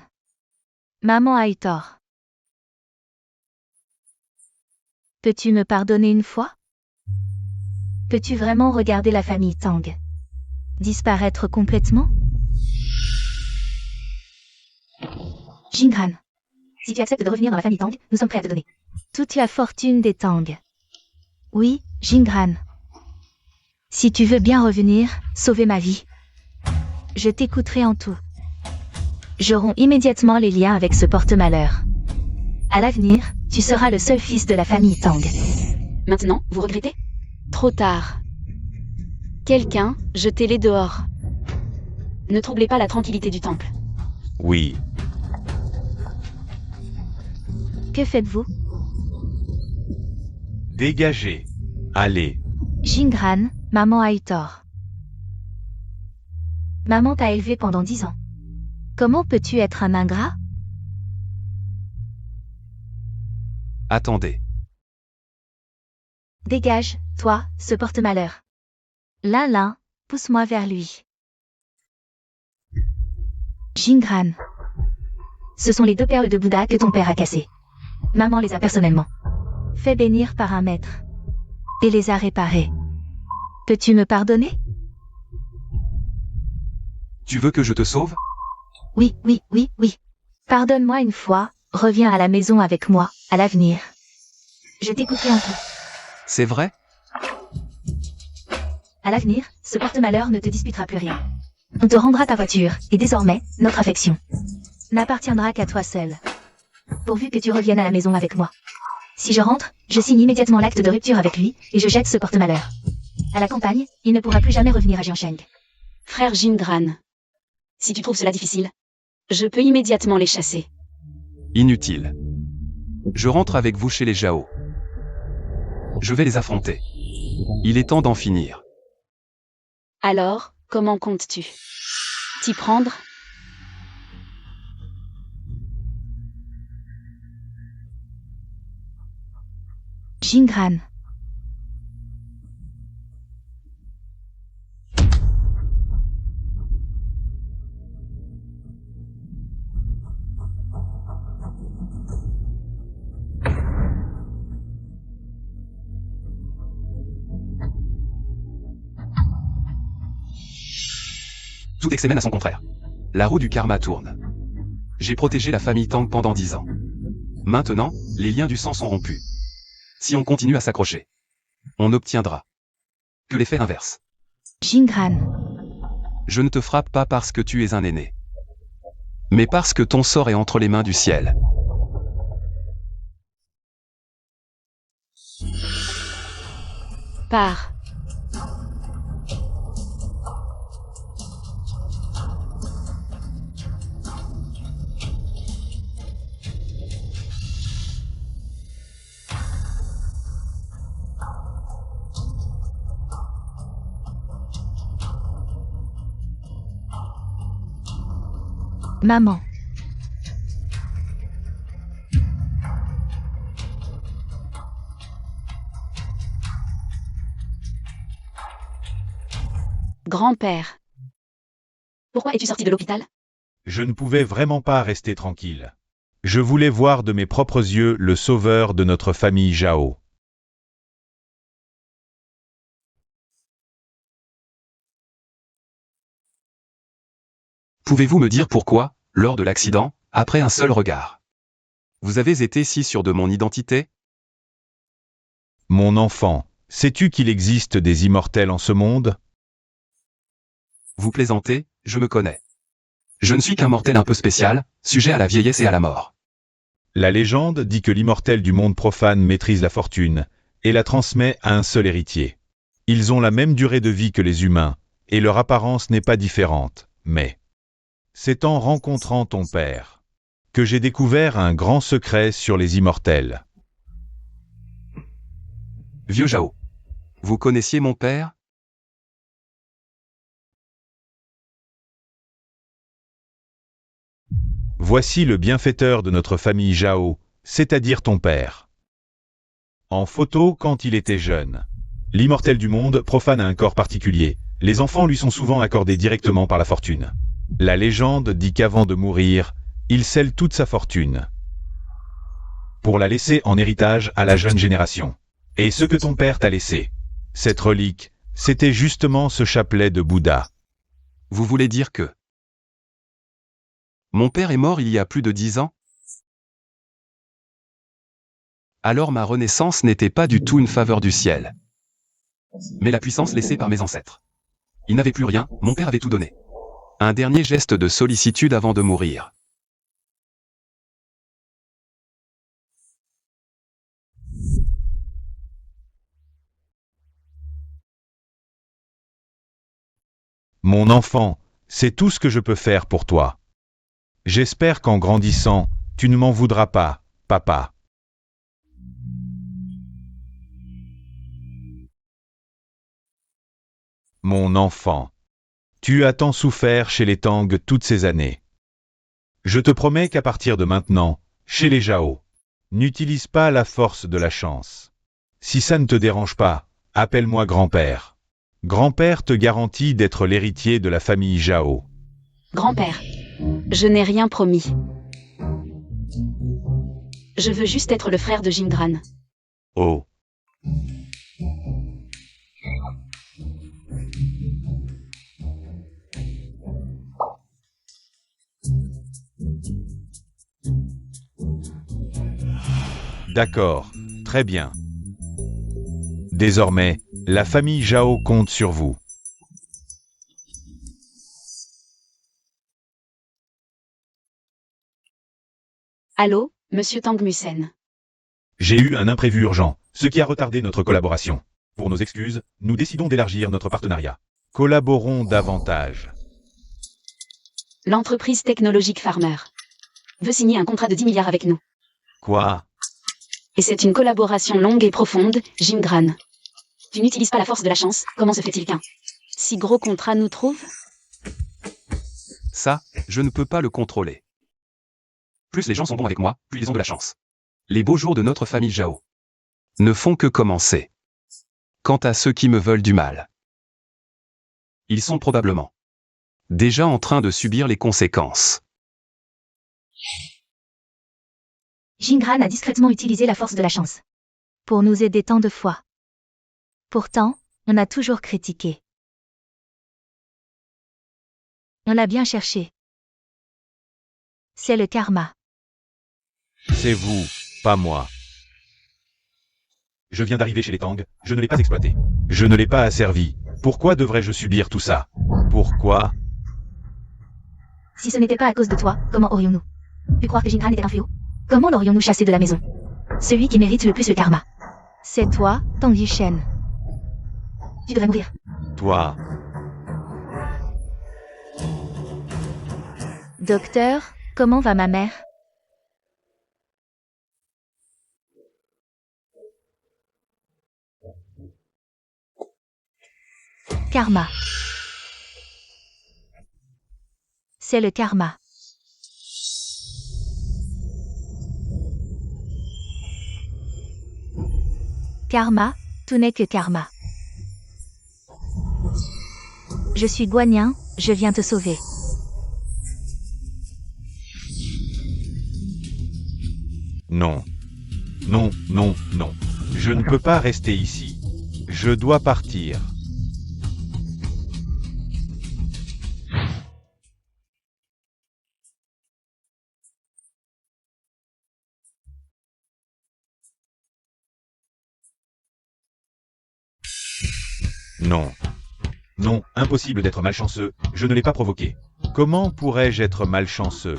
Maman a eu tort. Peux-tu me pardonner une fois? Peux-tu vraiment regarder la famille Tang disparaître complètement? Jingran. Si tu acceptes de revenir dans la famille Tang, nous sommes prêts à te donner toute la fortune des Tang. Oui, Jingran. Si tu veux bien revenir, sauver ma vie, je t'écouterai en tout. Je romps immédiatement les liens avec ce porte-malheur. À l'avenir, tu seras le seul fils de la famille Tang. Maintenant, vous regrettez? Trop tard. Quelqu'un, jetez-les dehors. Ne troublez pas la tranquillité du temple. Oui. Que faites-vous? Dégagez. Allez. Jingran, maman a eu tort. Maman t'a élevé pendant 10 ans. Comment peux-tu être un ingrat? Attendez. Dégage, toi, ce porte-malheur. Lin, pousse-moi vers lui. Jingran. Ce sont les 2 perles de Bouddha que ton père a cassées. Maman les a personnellement fait bénir par un maître. Et les a réparées. Peux-tu me pardonner? Tu veux que je te sauve? Oui. Pardonne-moi une fois, reviens à la maison avec moi, à l'avenir. Je t'écouterai en tout. C'est vrai? À l'avenir, ce porte-malheur ne te disputera plus rien. On te rendra ta voiture, et désormais, notre affection n'appartiendra qu'à toi seul. Pourvu que tu reviennes à la maison avec moi. Si je rentre, je signe immédiatement l'acte de rupture avec lui, et je jette ce porte-malheur. À la campagne, il ne pourra plus jamais revenir à Jiansheng. Frère Jingran. Si tu trouves cela difficile, je peux immédiatement les chasser. Inutile. Je rentre avec vous chez les Zhao. Je vais les affronter. Il est temps d'en finir. Alors, comment comptes-tu t'y prendre? Jingran. Tout excès mène à son contraire. La roue du karma tourne. J'ai protégé la famille Tang pendant 10 ans. Maintenant, les liens du sang sont rompus. Si on continue à s'accrocher, on n'obtiendra que l'effet inverse. Jingran. Je ne te frappe pas parce que tu es un aîné, mais parce que ton sort est entre les mains du ciel. Pars. Maman. Grand-père. Pourquoi es-tu sorti de l'hôpital? Je ne pouvais vraiment pas rester tranquille. Je voulais voir de mes propres yeux le sauveur de notre famille Zhao. Pouvez-vous me dire pourquoi, lors de l'accident, après un seul regard, vous avez été si sûr de mon identité? Mon enfant, sais-tu qu'il existe des immortels en ce monde? Vous plaisantez, je me connais. Je ne suis qu'un mortel un peu spécial, sujet à la vieillesse et à la mort. La légende dit que l'immortel du monde profane maîtrise la fortune et la transmet à un seul héritier. Ils ont la même durée de vie que les humains, et leur apparence n'est pas différente, mais c'est en rencontrant ton père que j'ai découvert un grand secret sur les immortels. Vieux Jao. Vous connaissiez mon père? Voici le bienfaiteur de notre famille Jao, c'est-à-dire ton père. En photo quand il était jeune. L'immortel du monde profane à un corps particulier. Les enfants lui sont souvent accordés directement par la fortune. La légende dit qu'avant de mourir, il scelle toute sa fortune pour la laisser en héritage à la jeune génération. Et ce que ton père t'a laissé, cette relique, c'était justement ce chapelet de Bouddha. Vous voulez dire que mon père est mort il y a plus de 10 ans? Alors ma renaissance n'était pas du tout une faveur du ciel, mais la puissance laissée par mes ancêtres. Il n'avait plus rien, mon père avait tout donné. Un dernier geste de sollicitude avant de mourir. Mon enfant, c'est tout ce que je peux faire pour toi. J'espère qu'en grandissant, tu ne m'en voudras pas, papa. Mon enfant, tu as tant souffert chez les Tang toutes ces années. Je te promets qu'à partir de maintenant, chez les Jao, n'utilise pas la force de la chance. Si ça ne te dérange pas, appelle-moi grand-père. Grand-père te garantit d'être l'héritier de la famille Jao. Grand-père. Je n'ai rien promis. Je veux juste être le frère de Jingran. Oh. D'accord, très bien. Désormais, la famille Jao compte sur vous. Allô, monsieur Tangmusen. J'ai eu un imprévu urgent, ce qui a retardé notre collaboration. Pour nos excuses, nous décidons d'élargir notre partenariat. Collaborons davantage. L'entreprise technologique Farmer veut signer un contrat de 10 milliards avec nous. Quoi? Et c'est une collaboration longue et profonde, Jingran. Tu n'utilises pas la force de la chance, comment se fait-il qu'un si gros contrat nous trouve? Ça, je ne peux pas le contrôler. Plus les gens sont bons avec moi, plus ils ont de la chance. Les beaux jours de notre famille Jao ne font que commencer. Quant à ceux qui me veulent du mal, ils sont probablement déjà en train de subir les conséquences. Jingran a discrètement utilisé la force de la chance pour nous aider tant de fois. Pourtant, on a toujours critiqué. On l'a bien cherché. C'est le karma. C'est vous, pas moi. Je viens d'arriver chez les Tang, je ne l'ai pas exploité. Je ne l'ai pas asservi. Pourquoi devrais-je subir tout ça? Pourquoi? Si ce n'était pas à cause de toi, comment aurions-nous pu croire que Jingran était un fléau? Comment l'aurions-nous chassé de la maison? Celui qui mérite le plus le karma, c'est toi, Tang Yushen. Tu devrais mourir. Toi. Docteur, comment va ma mère? Karma. C'est le karma. Karma, tout n'est que karma. Je suis Guanyin, je viens te sauver. Non. Non, non, non. Je ne peux pas rester ici. Je dois partir. Non. Non, impossible d'être malchanceux, je ne l'ai pas provoqué. Comment pourrais-je être malchanceux?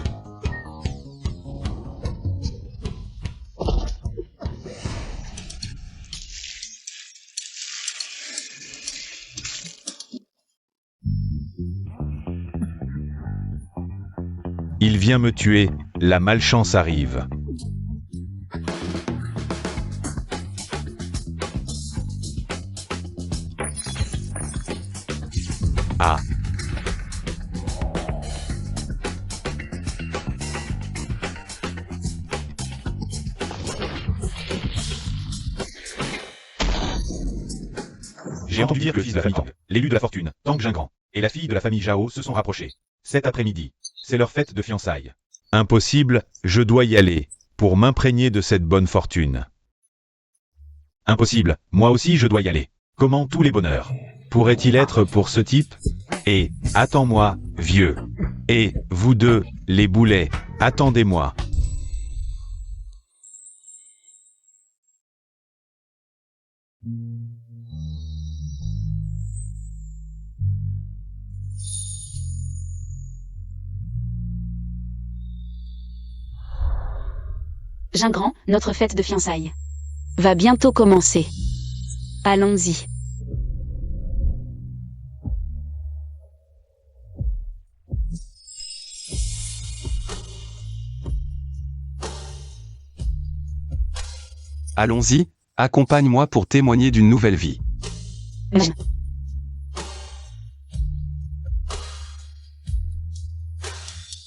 Il vient me tuer, la malchance arrive. Ah. J'ai entendu dire que le fils de la famille Tang, l'élu de la fortune, Tang Jingran, et la fille de la famille Zhao se sont rapprochés. Cet après-midi, c'est leur fête de fiançailles. Impossible, je dois y aller, pour m'imprégner de cette bonne fortune. Impossible, moi aussi je dois y aller. Comment tous les bonheurs pourrait-il être pour ce type? Et, attends-moi, vieux. Et, vous deux, les boulets, attendez-moi. Jingran, notre fête de fiançailles va bientôt commencer. Allons-y. Allons-y, accompagne-moi pour témoigner d'une nouvelle vie.